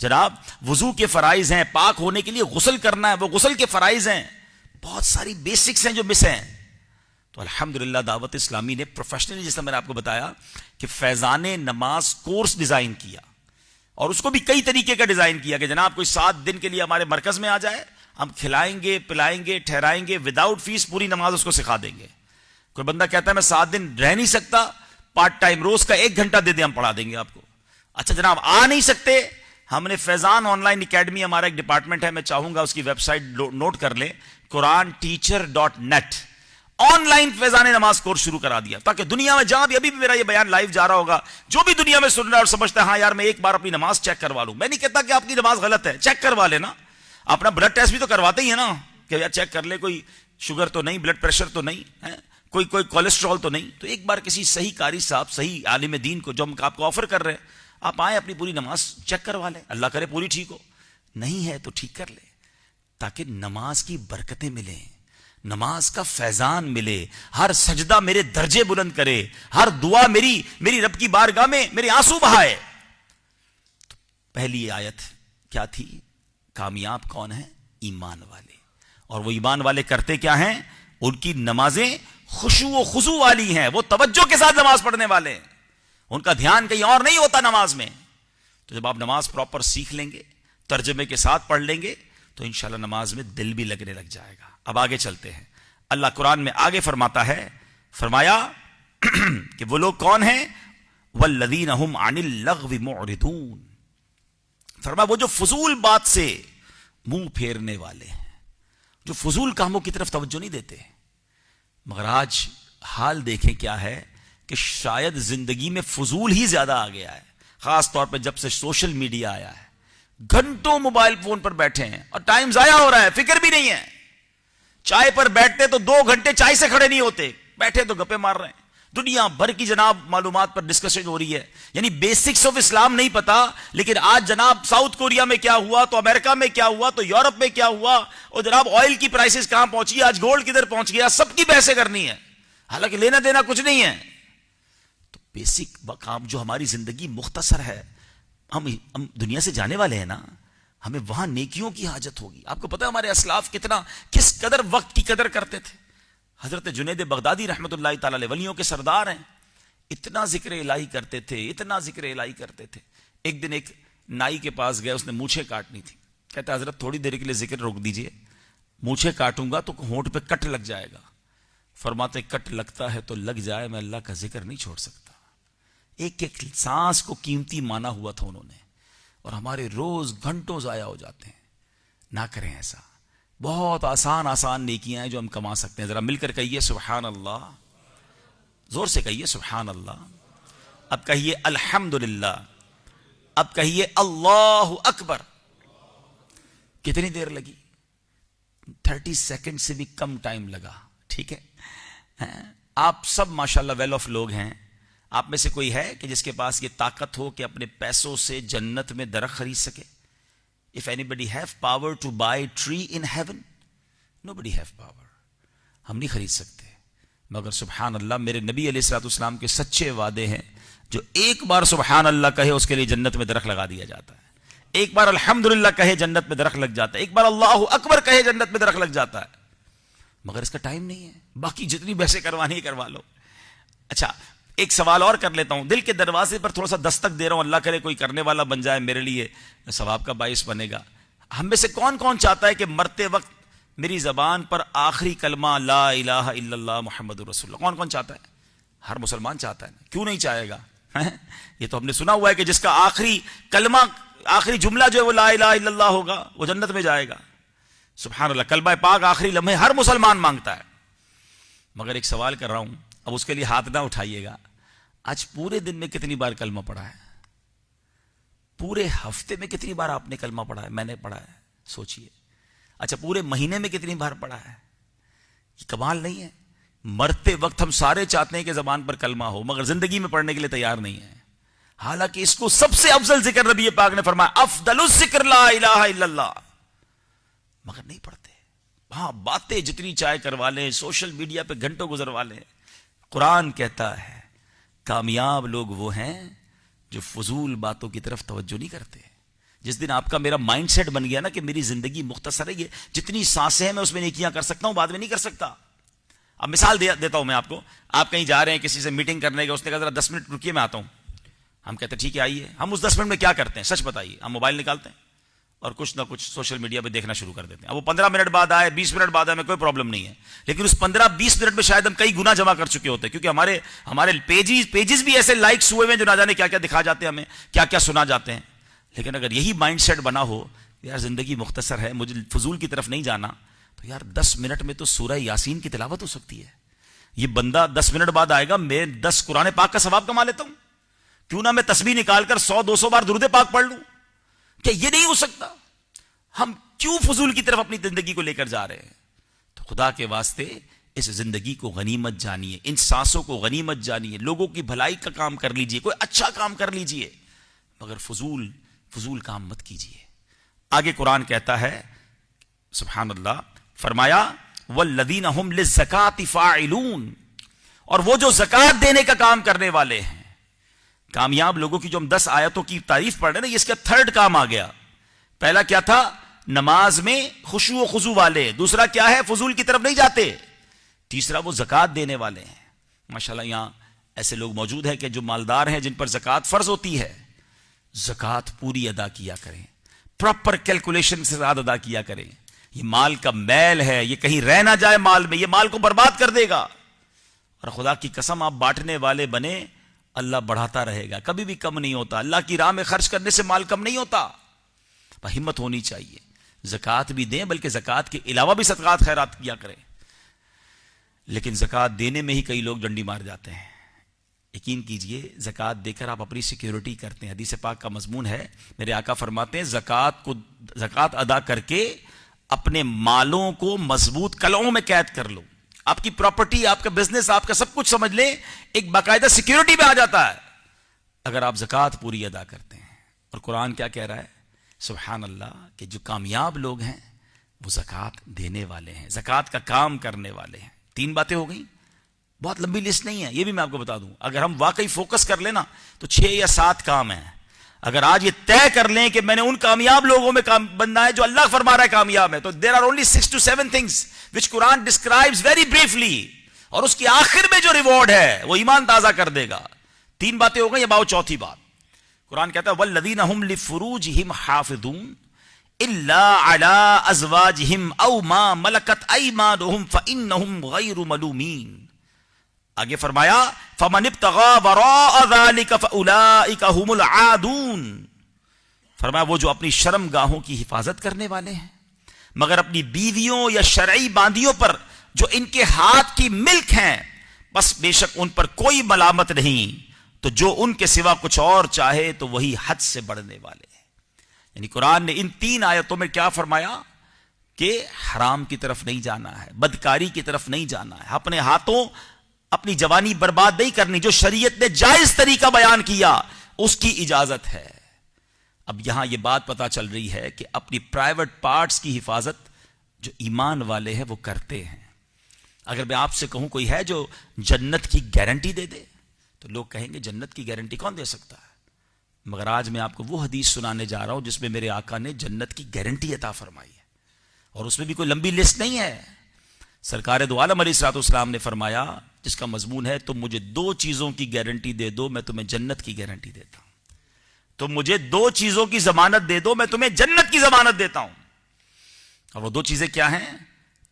جناب, وضو کے فرائض ہیں, پاک ہونے کے لیے غسل کرنا ہے وہ غسل کے فرائض ہیں, بہت ساری بیسکس ہیں جو مس ہیں. تو الحمدللہ دعوت اسلامی نے پروفیشنلی, جیسا میں نے آپ کو بتایا کہ فیضان نماز کورس ڈیزائن کیا, اور اس کو بھی کئی طریقے کا ڈیزائن کیا کہ جناب کوئی 7 دن کے لیے ہمارے مرکز میں آ جائے, ہم کھلائیں گے, پلائیں گے, ٹھہرائیں گے, وداؤٹ فیس پوری نماز اس کو سکھا دیں گے. کوئی بندہ کہتا ہے میں 7 دن رہ نہیں سکتا, پارٹ ٹائم روز کا 1 گھنٹہ دے دیں, ہم پڑھا دیں گے آپ کو. اچھا جناب آ نہیں سکتے, ہم نے فیضان آن لائن اکیڈمی, ہمارا ایک ڈپارٹمنٹ ہے, میں چاہوں گا اس کی ویب سائٹ نوٹ کر لیں, QuranTeacher.net, آن لائن فیضان نماز کورس شروع کرا دیا, تاکہ دنیا میں جہاں بھی, ابھی بھی میرا یہ بیان لائیو جا رہا ہوگا, جو بھی دنیا میں سن رہا ہے اور سمجھتا ہے ہاں یار میں ایک بار اپنی نماز چیک کروا لوں. میں نہیں کہتا کہ آپ کی نماز غلط ہے, چیک کروا لینا, اپنا بلڈ ٹیسٹ بھی تو کرواتے ہی ہے نا, کہ یار چیک کر لے کوئی شوگر تو نہیں, بلڈ پریشر تو نہیں ہے, کوئی کولیسٹرول تو نہیں. تو ایک بار کسی صحیح قاری صاحب, صحیح عالم دین کو, جو ہم آپ کو آفر کر رہے ہیں, آپ آئیں اپنی پوری نماز چیک کروا لیں, اللہ کرے پوری ٹھیک ہو, نہیں ہے تو ٹھیک کر لیں, تاکہ نماز کی برکتیں ملیں, نماز کا فیضان ملے، ہر سجدہ میرے درجے بلند کرے، ہر دعا میری رب کی بارگاہ میں میرے آنسو بہائے. تو پہلی آیت کیا تھی؟ کامیاب کون ہے؟ ایمان والے. اور وہ ایمان والے کرتے کیا ہیں؟ ان کی نمازیں خشوع و خضوع والی ہیں، وہ توجہ کے ساتھ نماز پڑھنے والے ہیں، ان کا دھیان کہیں اور نہیں ہوتا نماز میں. تو جب آپ نماز پراپر سیکھ لیں گے، ترجمے کے ساتھ پڑھ لیں گے، تو انشاءاللہ نماز میں دل بھی لگنے لگ جائے گا. اب آگے چلتے ہیں. اللہ قرآن میں آگے فرماتا ہے، فرمایا کہ وہ لوگ کون ہیں؟ والذین هم عن اللغو معرضون. فرمایا وہ جو فضول بات سے منہ پھیرنے والے ہیں، جو فضول کاموں کی طرف توجہ نہیں دیتے. مگر آج حال دیکھیں کیا ہے کہ شاید زندگی میں فضول ہی زیادہ آ گیا ہے، خاص طور پہ جب سے سوشل میڈیا آیا ہے. گھنٹوں موبائل فون پر بیٹھے ہیں اور ٹائم ضائع ہو رہا ہے، فکر بھی نہیں ہے. چائے پر بیٹھتے تو 2 گھنٹے چائے سے کھڑے نہیں ہوتے، بیٹھے تو گپے مار رہے ہیں. دنیا بھر کی جناب معلومات پر ڈسکشن ہو رہی ہے، یعنی بیسکس آف اسلام نہیں پتا. لیکن آج جناب ساؤتھ کوریا میں کیا ہوا، تو امریکہ میں کیا ہوا، تو یورپ میں کیا ہوا، اور جناب آئل کی پرائسز کہاں پہنچی، آج گولڈ کدھر پہنچ گیا، سب کی بحثیں کرنی ہے، حالانکہ لینا دینا کچھ نہیں ہے. تو بیسک کام جو ہماری زندگی مختصر ہے، ہم دنیا سے جانے والے ہیں نا، ہمیں وہاں نیکیوں کی حاجت ہوگی. آپ کو پتہ ہے ہمارے اسلاف کس قدر وقت کی قدر کرتے تھے. حضرت جنید بغدادی رحمت اللہ تعالی علیہ ولیوں کے سردار ہیں، اتنا ذکر الہی کرتے تھے، اتنا ذکر الہی کرتے تھے. ایک دن ایک نائی کے پاس گئے، اس نے مونچھیں کاٹنی تھی. کہتا حضرت تھوڑی دیر کے لیے ذکر روک دیجئے، مونچھیں کاٹوں گا تو ہونٹ پہ کٹ لگ جائے گا. فرماتے کٹ لگتا ہے تو لگ جائے، میں اللہ کا ذکر نہیں چھوڑ سکتا. ایک ایک سانس کو قیمتی مانا ہوا تھا انہوں نے. اور ہمارے روز گھنٹوں ضائع ہو جاتے ہیں. نہ کریں ایسا. بہت آسان نیکیاں ہیں جو ہم کما سکتے ہیں. ذرا مل کر کہیے سبحان اللہ، زور سے کہیے سبحان اللہ. اب کہیے الحمدللہ، اب کہیے اللہ اکبر. کتنی دیر لگی؟ 30 سیکنڈ سے بھی کم ٹائم لگا. ٹھیک ہے، آپ سب ماشاءاللہ ویل آف لوگ ہیں. آپ میں سے کوئی ہے کہ جس کے پاس یہ طاقت ہو کہ اپنے پیسوں سے جنت میں درخت خرید سکے؟ If anybody have power to buy a tree in heaven? Nobody have power. ہم نہیں خرید سکتے. مگر سبحان اللہ میرے نبی علیہ الصلوۃ والسلام کے سچے وعدے ہیں. جو ایک بار سبحان اللہ کہے اس کے لیے جنت میں درخت لگا دیا جاتا ہے. ایک بار الحمدللہ کہے جنت میں درخت لگ جاتا ہے. ایک بار اللہ اکبر کہے جنت میں درخت لگ جاتا ہے. مگر اس کا ٹائم نہیں ہے. باقی جتنی بحثیں کروانی ہے کروا لو. اچھا ایک سوال اور کر لیتا ہوں. دل کے دروازے پر تھوڑا سا دستک دے رہا ہوں، اللہ کرے کوئی کرنے والا بن جائے، میرے لیے ثواب کا باعث بنے گا. ہم میں سے کون کون چاہتا ہے کہ مرتے وقت میری زبان پر آخری کلمہ لا الہ الا اللہ محمد رسول اللہ؟ کون کون چاہتا ہے؟ ہر مسلمان چاہتا ہے. کیوں نہیں چاہے گا؟ یہ تو ہم نے سنا ہوا ہے کہ جس کا آخری کلمہ، آخری جملہ جو ہے وہ لا الہ الا اللہ ہوگا، وہ جنت میں جائے گا. سبحان اللہ. کلمہ پاک آخری لمحے ہر مسلمان مانگتا ہے. مگر ایک سوال کر رہا ہوں، اب اس کے لیے ہاتھ نہ اٹھائیے گا. آج پورے دن میں کتنی بار کلمہ پڑھا ہے؟ پورے ہفتے میں کتنی بار آپ نے کلمہ پڑھا ہے؟ میں نے پڑھا ہے، سوچئے. اچھا پورے مہینے میں کتنی بار پڑھا ہے؟ یہ کمال نہیں ہے؟ مرتے وقت ہم سارے چاہتے ہیں کہ زبان پر کلمہ ہو، مگر زندگی میں پڑھنے کے لیے تیار نہیں ہے. حالانکہ اس کو سب سے افضل ذکر نبی پاک نے فرمایا افضل الذکر لا الہ الا اللہ، مگر نہیں پڑھتے. ہاں باتیں جتنی چاہے کروا لیں، سوشل میڈیا پہ گھنٹوں گزروا لیں. قرآن کہتا ہے کامیاب لوگ وہ ہیں جو فضول باتوں کی طرف توجہ نہیں کرتے. جس دن آپ کا میرا مائنڈ سیٹ بن گیا نا کہ میری زندگی مختصر ہے، یہ جتنی سانسیں ہیں میں اس میں نیکیاں کر سکتا ہوں، بعد میں نہیں کر سکتا. اب مثال دیتا ہوں میں آپ کو. آپ کہیں جا رہے ہیں کسی سے میٹنگ کرنے کے، اس نے کہا ذرا 10 منٹ رکیے میں آتا ہوں. ہم کہتے ہیں ٹھیک ہے آئیے. ہم اس 10 منٹ میں کیا کرتے ہیں سچ بتائیے؟ ہم موبائل نکالتے ہیں اور کچھ نہ کچھ سوشل میڈیا پہ دیکھنا شروع کر دیتے ہیں. اب وہ 15 منٹ بعد آئے، 20 منٹ بعد آئے، میں کوئی پرابلم نہیں ہے. لیکن اس 15-20 منٹ میں شاید ہم کئی گنا جمع کر چکے ہوتے ہیں، کیونکہ ہمارے پیجز بھی ایسے لائکس ہوئے ہیں جو نہ جانے کیا کیا دکھا جاتے ہیں، ہمیں کیا کیا سنا جاتے ہیں. لیکن اگر یہی مائنڈ سیٹ بنا ہو یار زندگی مختصر ہے، مجھے فضول کی طرف نہیں جانا، تو یار 10 منٹ میں تو سورہ یاسین کی تلاوت ہو سکتی ہے. یہ بندہ 10 منٹ بعد آئے گا، میں 10 قرآن پاک کا ثواب کما لیتا ہوں. کیوں نہ میں تسبیح نکال کر 100-200 بار درود پاک پڑھ لوں؟ کیا یہ نہیں ہو سکتا؟ ہم کیوں فضول کی طرف اپنی زندگی کو لے کر جا رہے ہیں؟ تو خدا کے واسطے اس زندگی کو غنیمت جانیے، ان سانسوں کو غنیمت جانیے. لوگوں کی بھلائی کا کام کر لیجئے، کوئی اچھا کام کر لیجئے، مگر فضول کام مت کیجئے. آگے قرآن کہتا ہے سبحان اللہ، فرمایا والذین هم للزکاۃ فاعلون، اور وہ جو زکات دینے کا کام کرنے والے ہیں. کامیاب لوگوں کی جو ہم 10 آیتوں کی تعریف پڑھ رہے ہیں نا، اس کا تھرڈ کام آ گیا. پہلا کیا تھا؟ نماز میں خشوع و خضوع والے. دوسرا کیا ہے؟ فضول کی طرف نہیں جاتے. تیسرا وہ زکات دینے والے ہیں. ماشاءاللہ یہاں ایسے لوگ موجود ہیں کہ جو مالدار ہیں، جن پر زکات فرض ہوتی ہے. زکات پوری ادا کیا کریں، پراپر کیلکولیشن سے زیادہ ادا کیا کریں. یہ مال کا میل ہے، یہ کہیں رہ نہ جائے مال میں، یہ مال کو برباد کر دے گا. اور خدا کی قسم آپ بانٹنے والے بنے، اللہ بڑھاتا رہے گا، کبھی بھی کم نہیں ہوتا. اللہ کی راہ میں خرچ کرنے سے مال کم نہیں ہوتا. ہمت ہونی چاہیے. زکات بھی دیں، بلکہ زکات کے علاوہ بھی صدقات خیرات کیا کریں. لیکن زکات دینے میں ہی کئی لوگ ڈنڈی مار جاتے ہیں. یقین کیجئے زکات دے کر آپ اپنی سیکیورٹی کرتے ہیں. حدیث پاک کا مضمون ہے، میرے آقا فرماتے ہیں زکات ادا کر کے اپنے مالوں کو مضبوط قلعوں میں قید کر لو. آپ کی پراپرٹی، آپ کا بزنس، آپ کا سب کچھ سمجھ لیں ایک باقاعدہ سیکیورٹی میں آ جاتا ہے اگر آپ زکات پوری ادا کرتے ہیں. اور قرآن کیا کہہ رہا ہے؟ سبحان اللہ، کہ جو کامیاب لوگ ہیں وہ زکات دینے والے ہیں، زکات کا کام کرنے والے ہیں. 3 باتیں ہو گئیں. بہت لمبی لسٹ نہیں ہے، یہ بھی میں آپ کو بتا دوں. اگر ہم واقعی فوکس کر لیں نا تو 6 یا 7 کام ہیں. اگر آج یہ طے کر لیں کہ میں نے ان کامیاب لوگوں میں بننا ہے جو اللہ فرما رہا ہے کامیاب ہے، تو there are only 6 to 7 things which Quran describes very briefly. اور اس کی آخر میں جو ریوارڈ ہے وہ ایمان تازہ کر دے گا. 3 باتیں ہو گئی. اب آؤ چوتھی بات. قرآن کہتا ہے والذین هم لفروجہم حافظون الا علی ازواجہم او ما ملکت ایمانہم فانہم غیر ملومین. آگے فرمایا فمن ابتغى وراء ذلك فاولئک هم العادون. فرمایا وہ جو اپنی شرم گاہوں کی حفاظت کرنے والے ہیں مگر اپنی بیویوں یا شرعی باندیوں پر جو ان کے ہاتھ کی ملک ہیں، بس بے شک ان پر کوئی ملامت نہیں. تو جو ان کے سوا کچھ اور چاہے تو وہی حد سے بڑھنے والے ہیں. یعنی قرآن نے ان 3 آیتوں میں کیا فرمایا کہ حرام کی طرف نہیں جانا ہے، بدکاری کی طرف نہیں جانا ہے، اپنے ہاتھوں اپنی جوانی برباد نہیں کرنی. جو شریعت نے جائز طریقہ بیان کیا اس کی اجازت ہے. اب یہاں یہ بات پتا چل رہی ہے کہ اپنی پرائیویٹ پارٹس کی حفاظت جو ایمان والے ہیں وہ کرتے ہیں. اگر میں آپ سے کہوں کوئی ہے جو جنت کی گارنٹی دے دے تو لوگ کہیں گے جنت کی گارنٹی کون دے سکتا ہے؟ مگر آج میں آپ کو وہ حدیث سنانے جا رہا ہوں جس میں میرے آقا نے جنت کی گارنٹی عطا فرمائی ہے، اور اس میں بھی کوئی لمبی لسٹ نہیں ہے. سرکار دو عالم علیہ الصلوۃ والسلام نے فرمایا، جس کا مضمون ہے تم مجھے 2 چیزوں کی گارنٹی دے دو میں تمہیں جنت کی گارنٹی دیتا ہوں. تم مجھے 2 چیزوں کی ضمانت دے دو میں تمہیں جنت کی ضمانت دیتا ہوں. اور وہ 2 چیزیں کیا ہیں؟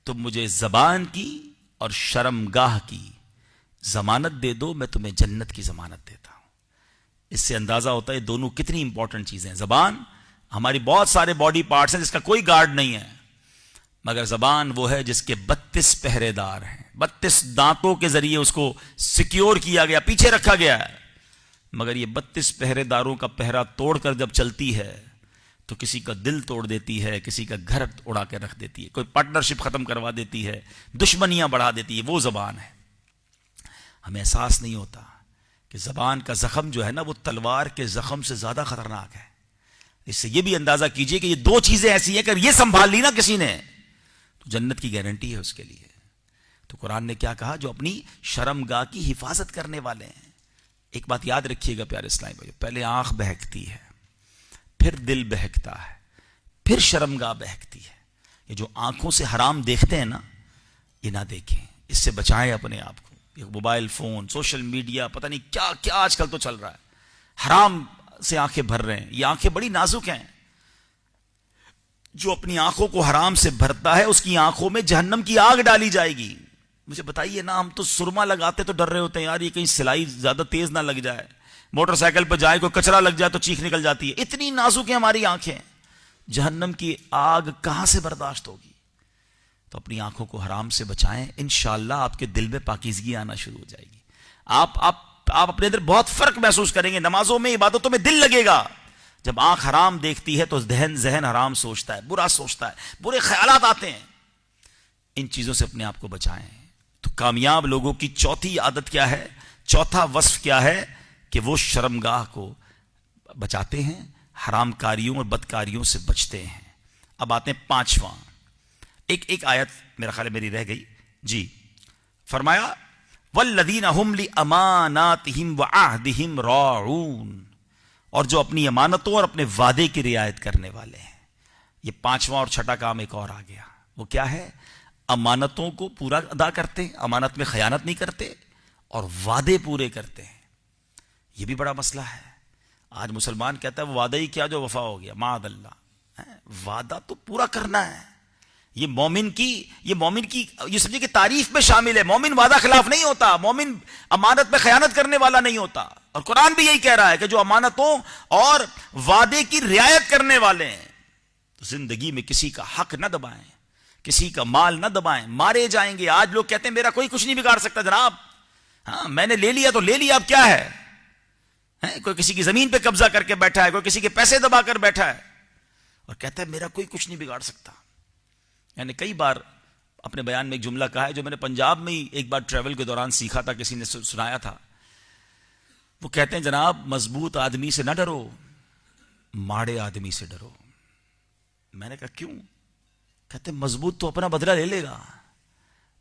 تم مجھے زبان کی اور شرمگاہ کی ضمانت دے دو میں تمہیں جنت کی ضمانت دیتا ہوں. اس سے اندازہ ہوتا ہے دونوں کتنی امپورٹنٹ چیزیں ہیں. زبان ہماری بہت سارے باڈی پارٹس ہیں جس کا کوئی گارڈ نہیں ہے، مگر زبان وہ ہے جس کے 32 پہرے دار ہیں. 32 دانتوں کے ذریعے اس کو سیکیور کیا گیا، پیچھے رکھا گیا ہے. مگر یہ 32 پہرے داروں کا پہرا توڑ کر جب چلتی ہے تو کسی کا دل توڑ دیتی ہے، کسی کا گھر اڑا کے رکھ دیتی ہے، کوئی پارٹنرشپ ختم کروا دیتی ہے، دشمنیاں بڑھا دیتی ہے. وہ زبان ہے. ہمیں احساس نہیں ہوتا کہ زبان کا زخم جو ہے نا وہ تلوار کے زخم سے زیادہ خطرناک ہے. اس سے یہ بھی اندازہ کیجئے کہ یہ 2 چیزیں ایسی ہیں کہ اگر یہ سنبھال لی نا کسی نے تو جنت کی گارنٹی ہے اس کے لیے. تو قرآن نے کیا کہا؟ جو اپنی شرمگاہ کی حفاظت کرنے والے ہیں. ایک بات یاد رکھیے گا پیارے اسلامی بھائیو، پہلے آنکھ بہکتی ہے، پھر دل بہکتا ہے، پھر شرمگاہ بہکتی ہے. یہ جو آنکھوں سے حرام دیکھتے ہیں نا، یہ نہ دیکھیں، اس سے بچائیں اپنے آپ کو. موبائل فون، سوشل میڈیا، پتہ نہیں کیا کیا آج کل تو چل رہا ہے، حرام سے آنکھیں بھر رہے ہیں. یہ آنکھیں بڑی نازک ہیں. جو اپنی آنکھوں کو حرام سے بھرتا ہے اس کی آنکھوں میں جہنم کی آگ ڈالی جائے گی. مجھے بتائیے نا، ہم تو سرما لگاتے تو ڈر رہے ہوتے ہیں یار یہ کہیں سلائی زیادہ تیز نہ لگ جائے، موٹر سائیکل پہ جائے کوئی کچرا لگ جائے تو چیخ نکل جاتی ہے. اتنی نازک ہیں ہماری آنکھیں، جہنم کی آگ کہاں سے برداشت ہوگی؟ تو اپنی آنکھوں کو حرام سے بچائیں، انشاءاللہ آپ کے دل میں پاکیزگی آنا شروع ہو جائے گی. آپ اپنے اندر بہت فرق محسوس کریں گے. نمازوں میں، عبادتوں میں دل لگے گا. جب آنکھ حرام دیکھتی ہے تو ذہن حرام سوچتا ہے، برا سوچتا ہے، برے خیالات آتے ہیں. ان چیزوں سے اپنے آپ کو بچائیں. تو کامیاب لوگوں کی چوتھی عادت کیا ہے؟ چوتھا وصف کیا ہے؟ کہ وہ شرمگاہ کو بچاتے ہیں، حرام کاریوں اور بدکاریوں سے بچتے ہیں. اب آتے ہیں 5واں. ایک آیت میرا خیال ہے میری رہ گئی جی. فرمایا والذین هم لاماناتہم وعہدہم راعون، اور جو اپنی امانتوں اور اپنے وعدے کی رعایت کرنے والے ہیں. یہ پانچواں اور چھٹا کام ایک اور آ گیا. وہ کیا ہے؟ امانتوں کو پورا ادا کرتے ہیں، امانت میں خیانت نہیں کرتے، اور وعدے پورے کرتے ہیں. یہ بھی بڑا مسئلہ ہے. آج مسلمان کہتا ہے وہ وعدہ ہی کیا جو وفا ہو گیا. معاذ اللہ، وعدہ تو پورا کرنا ہے. یہ مومن کی یہ سمجھے کہ تعریف میں شامل ہے. مومن وعدہ خلاف نہیں ہوتا، مومن امانت میں خیانت کرنے والا نہیں ہوتا. اور قرآن بھی یہی کہہ رہا ہے کہ جو امانتوں اور وعدے کی رعایت کرنے والے ہیں تو زندگی میں کسی کا حق نہ دبائیں، کسی کا مال نہ دبائیں، مارے جائیں گے. آج لوگ کہتے ہیں میرا کوئی کچھ نہیں بگاڑ سکتا جناب. ہاں میں نے لے لیا تو لے لیا، اب کیا ہے؟ کوئی کسی کی زمین پہ قبضہ کر کے بیٹھا ہے، کوئی کسی کے پیسے دبا کر بیٹھا ہے اور کہتا ہے میرا کوئی کچھ نہیں بگاڑ سکتا. یعنی کئی بار اپنے بیان میں ایک جملہ کہا ہے جو میں نے پنجاب میں ہی ایک بار ٹریول کے دوران سیکھا تھا، کسی نے سنایا تھا. وہ کہتے ہیں جناب مضبوط آدمی سے نہ ڈرو، ماڑے آدمی سے ڈرو. میں نے کہا کیوں؟ کہتے ہیں مضبوط تو اپنا بدلہ لے لے گا،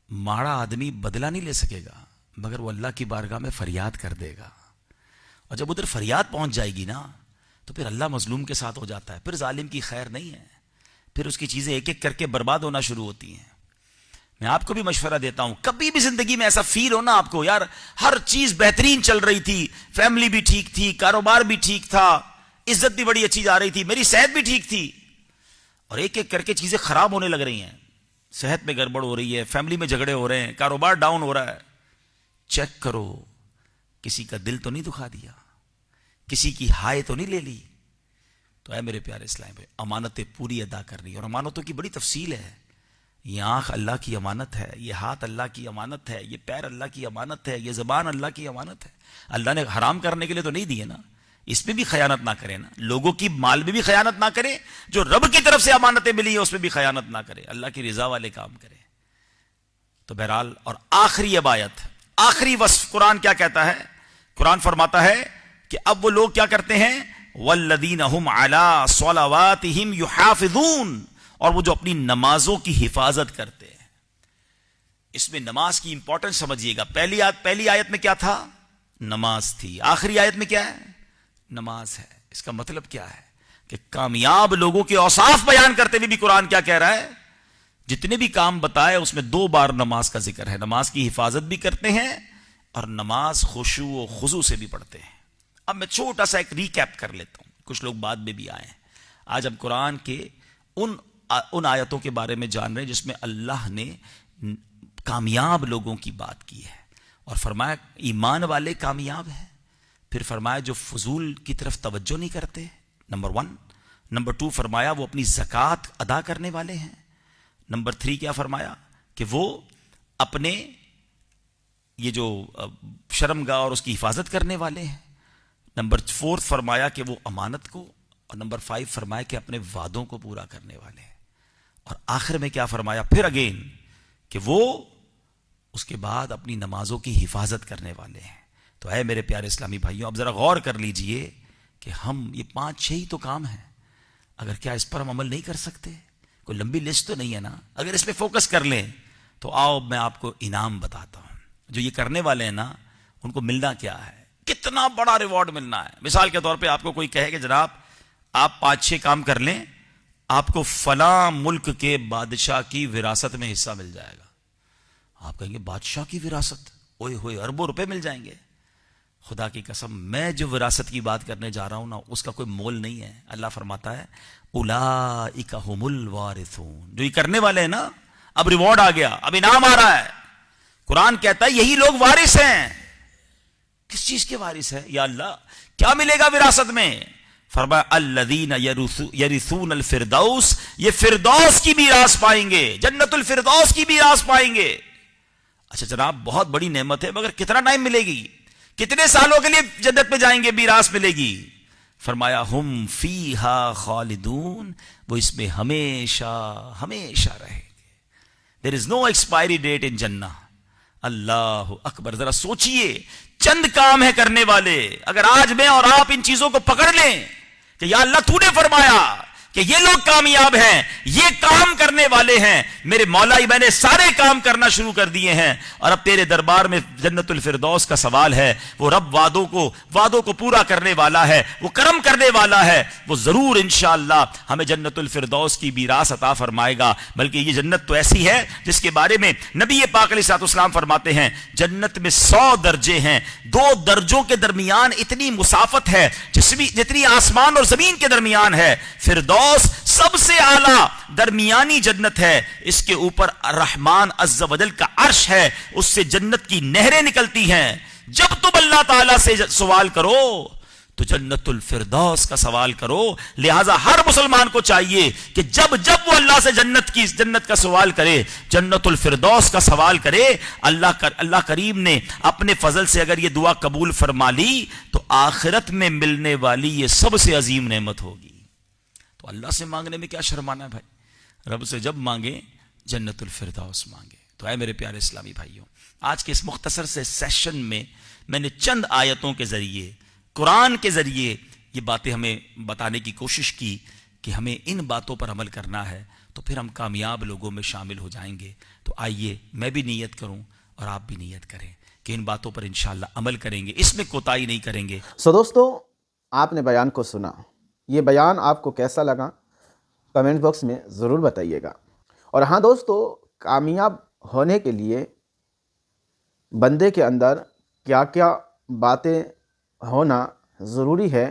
ماڑا آدمی بدلہ نہیں لے سکے گا، مگر وہ اللہ کی بارگاہ میں فریاد کر دے گا. اور جب ادھر فریاد پہنچ جائے گی نا تو پھر اللہ مظلوم کے ساتھ ہو جاتا ہے. پھر ظالم کی خیر نہیں ہے، پھر اس کی چیزیں ایک ایک کر کے برباد ہونا شروع ہوتی ہیں. میں آپ کو بھی مشورہ دیتا ہوں، کبھی بھی زندگی میں ایسا فیل ہو نا آپ کو یار ہر چیز بہترین چل رہی تھی، فیملی بھی ٹھیک تھی، کاروبار بھی ٹھیک تھا، عزت بھی بڑی اچھی جا رہی تھی، میری صحت بھی ٹھیک تھی، اور ایک ایک کر کے چیزیں خراب ہونے لگ رہی ہیں. صحت میں گڑبڑ ہو رہی ہے، فیملی میں جھگڑے ہو رہے ہیں، کاروبار ڈاؤن ہو رہا ہے. چیک کرو کسی کا دل تو نہیں دکھا دیا، کسی کی ہائے تو نہیں لے لی. تو اے میرے پیارے اسلام بھائی، امانتیں پوری ادا کرنی. اور امانتوں کی بڑی تفصیل ہے. یہ آنکھ اللہ کی امانت ہے، یہ ہاتھ اللہ کی امانت ہے، یہ پیر اللہ کی امانت ہے، یہ زبان اللہ کی امانت ہے. اللہ نے حرام کرنے کے لیے تو نہیں دیے نا، اس میں بھی خیانت نہ کرے نا. لوگوں کی مال میں بھی خیانت نہ کرے، جو رب کی طرف سے امانتیں ملی ہیں اس میں بھی خیانت نہ کرے، اللہ کی رضا والے کام کرے. تو بہرحال، اور آخری اب آیت، آخری وصف قرآن کیا کہتا ہے؟ قرآن فرماتا ہے کہ اب وہ لوگ کیا کرتے ہیں؟ والذین هم علی صلواتہم یحافظون، اور وہ جو اپنی نمازوں کی حفاظت کرتے ہیں. اس میں نماز کی امپورٹنس سمجھیے گا. پہلی آیت میں کیا تھا؟ نماز تھی. آخری آیت میں کیا ہے؟ نماز ہے. اس کا مطلب کیا ہے؟ کہ کامیاب لوگوں کے اوصاف بیان کرتے ہوئے بھی قرآن کیا کہہ رہا ہے؟ جتنے بھی کام بتائے اس میں 2 بار نماز کا ذکر ہے. نماز کی حفاظت بھی کرتے ہیں اور نماز خشوع و خضوع سے بھی پڑھتے ہیں. اب میں چھوٹا سا ایک ریکیپ کر لیتا ہوں، کچھ لوگ بعد میں بھی آئے ہیں. آج ہم قرآن کے ان آیتوں کے بارے میں جان رہے ہیں جس میں اللہ نے کامیاب لوگوں کی بات کی ہے اور فرمایا ایمان والے کامیاب ہیں. پھر فرمایا جو فضول کی طرف توجہ نہیں کرتے، نمبر 1. نمبر 2 فرمایا وہ اپنی زکوٰۃ ادا کرنے والے ہیں. نمبر 3 کیا فرمایا؟ کہ وہ اپنے یہ جو شرمگاہ اور اس کی حفاظت کرنے والے ہیں. نمبر 4 فرمایا کہ وہ امانت کو، اور نمبر 5 فرمایا کہ اپنے وعدوں کو پورا کرنے والے ہیں. اور آخر میں کیا فرمایا پھر اگین؟ کہ وہ اس کے بعد اپنی نمازوں کی حفاظت کرنے والے ہیں. تو اے میرے پیارے اسلامی بھائیوں، اب ذرا غور کر لیجئے کہ ہم یہ 5-6 ہی تو کام ہیں، اگر کیا اس پر ہم عمل نہیں کر سکتے؟ کوئی لمبی لسٹ تو نہیں ہے نا. اگر اس پہ فوکس کر لیں تو آؤ میں آپ کو انعام بتاتا ہوں. جو یہ کرنے والے ہیں نا ان کو ملنا کیا ہے، کتنا بڑا ریوارڈ ملنا ہے. مثال کے طور پہ آپ کو کوئی کہے کہ جناب آپ 5-6 کام کر لیں، آپ کو فلاں ملک کے بادشاہ کی وراثت میں حصہ مل جائے گا. آپ کہیں گے بادشاہ کی وراثت؟ اوئے ہوئے اربوں روپے مل جائیں گے. خدا کی قسم میں جو وراثت کی بات کرنے جا رہا ہوں نا اس کا کوئی مول نہیں ہے. اللہ فرماتا ہے اولئک ھم الوارثون. جو یہ کرنے والے ہیں نا، اب ریوارڈ آ گیا، اب انعام آ رہا ہے. قرآن کہتا ہے یہی لوگ وارث ہیں. کس چیز کے وارث ہے یا اللہ؟ کیا ملے گا وراثت میں؟ فرمایا الذین یرثون الفردوس، یہ فردوس کی میراث پائیں گے، جنت الفردوس کی میراث پائیں گے. اچھا جناب بہت بڑی نعمت ہے، مگر کتنا ٹائم ملے گی؟ کتنے سالوں کے لیے جنت میں جائیں گے، میراث ملے گی؟ فرمایا ہم فیہا خالدون، وہ اس میں ہمیشہ ہمیشہ رہیں گے. دیر از نو ایکسپائری ڈیٹ ان جنہ. اللہ اکبر. ذرا سوچئے، چند کام ہے کرنے والے. اگر آج میں اور آپ ان چیزوں کو پکڑ لیں کہ یا اللہ تو نے فرمایا کہ یہ لوگ کامیاب ہیں، یہ کام کرنے والے ہیں، میرے مولا میں نے سارے کام کرنا شروع کر دیے ہیں، اور اب تیرے دربار میں جنت الفردوس کا سوال ہے۔ وہ رب وعدوں کو پورا کرنے والا ہے، وہ کرم کرنے والا ہے، وہ ضرور انشاءاللہ ہمیں جنت الفردوس کی میراث عطا فرمائے گا۔ بلکہ یہ جنت تو ایسی ہے جس کے بارے میں نبی پاک علیہ الصلوۃ والسلام فرماتے ہیں جنت میں 100 درجے ہیں، 2 درجوں کے درمیان اتنی مسافت ہے جتنی آسمان اور زمین کے درمیان ہے۔ فردوس سب سے اعلیٰ درمیانی جنت ہے، اس کے اوپر الرحمن عز و جل کا عرش ہے، اس سے جنت کی نہریں نکلتی ہیں۔ جب تم اللہ تعالیٰ سے سوال کرو تو جنت الفردوس کا سوال کرو۔ لہٰذا ہر مسلمان کو چاہیے کہ جب وہ اللہ سے جنت کا سوال کرے، جنت الفردوس کا سوال کرے، اللہ کریم نے اپنے فضل سے اگر یہ دعا قبول فرما لی تو آخرت میں ملنے والی یہ سب سے عظیم نعمت ہوگی۔ تو اللہ سے مانگنے میں کیا شرمانا ہے بھائی؟ رب سے جب مانگیں جنت الفردوس مانگیں۔ تو اے میرے پیارے اسلامی بھائیوں، آج کے اس مختصر سے سیشن میں میں نے چند آیتوں کے ذریعے، قرآن کے ذریعے یہ باتیں ہمیں بتانے کی کوشش کی کہ ہمیں ان باتوں پر عمل کرنا ہے، تو پھر ہم کامیاب لوگوں میں شامل ہو جائیں گے۔ تو آئیے میں بھی نیت کروں اور آپ بھی نیت کریں کہ ان باتوں پر انشاءاللہ عمل کریں گے، اس میں کوتاہی نہیں کریں گے۔ دوستو، آپ نے بیان کو سنا، یہ بیان آپ کو کیسا لگا کمنٹ باکس میں ضرور بتائیے گا۔ اور ہاں دوستو، کامیاب ہونے کے لیے بندے کے اندر کیا کیا باتیں ہونا ضروری ہے،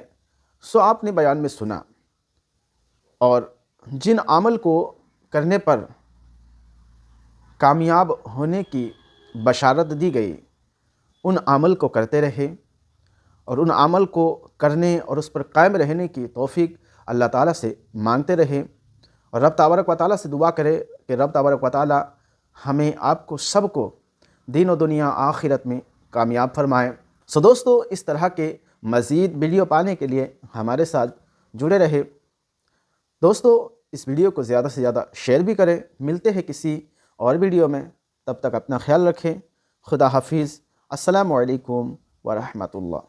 سو آپ نے بیان میں سنا، اور جن عمل کو کرنے پر کامیاب ہونے کی بشارت دی گئی ان عمل کو کرتے رہے، اور ان عمل کو کرنے اور اس پر قائم رہنے کی توفیق اللہ تعالیٰ سے مانگتے رہے، اور رب تبارک و تعالیٰ سے دعا کرے کہ رب تبارک و تعالیٰ ہمیں آپ کو سب کو دین و دنیا آخرت میں کامیاب فرمائے۔ دوستو، اس طرح کے مزید ویڈیو پانے کے لیے ہمارے ساتھ جڑے رہے۔ دوستو، اس ویڈیو کو زیادہ سے زیادہ شیئر بھی کریں۔ ملتے ہیں کسی اور ویڈیو میں، تب تک اپنا خیال رکھیں۔ خدا حافظ۔ السلام علیکم ورحمۃ اللہ۔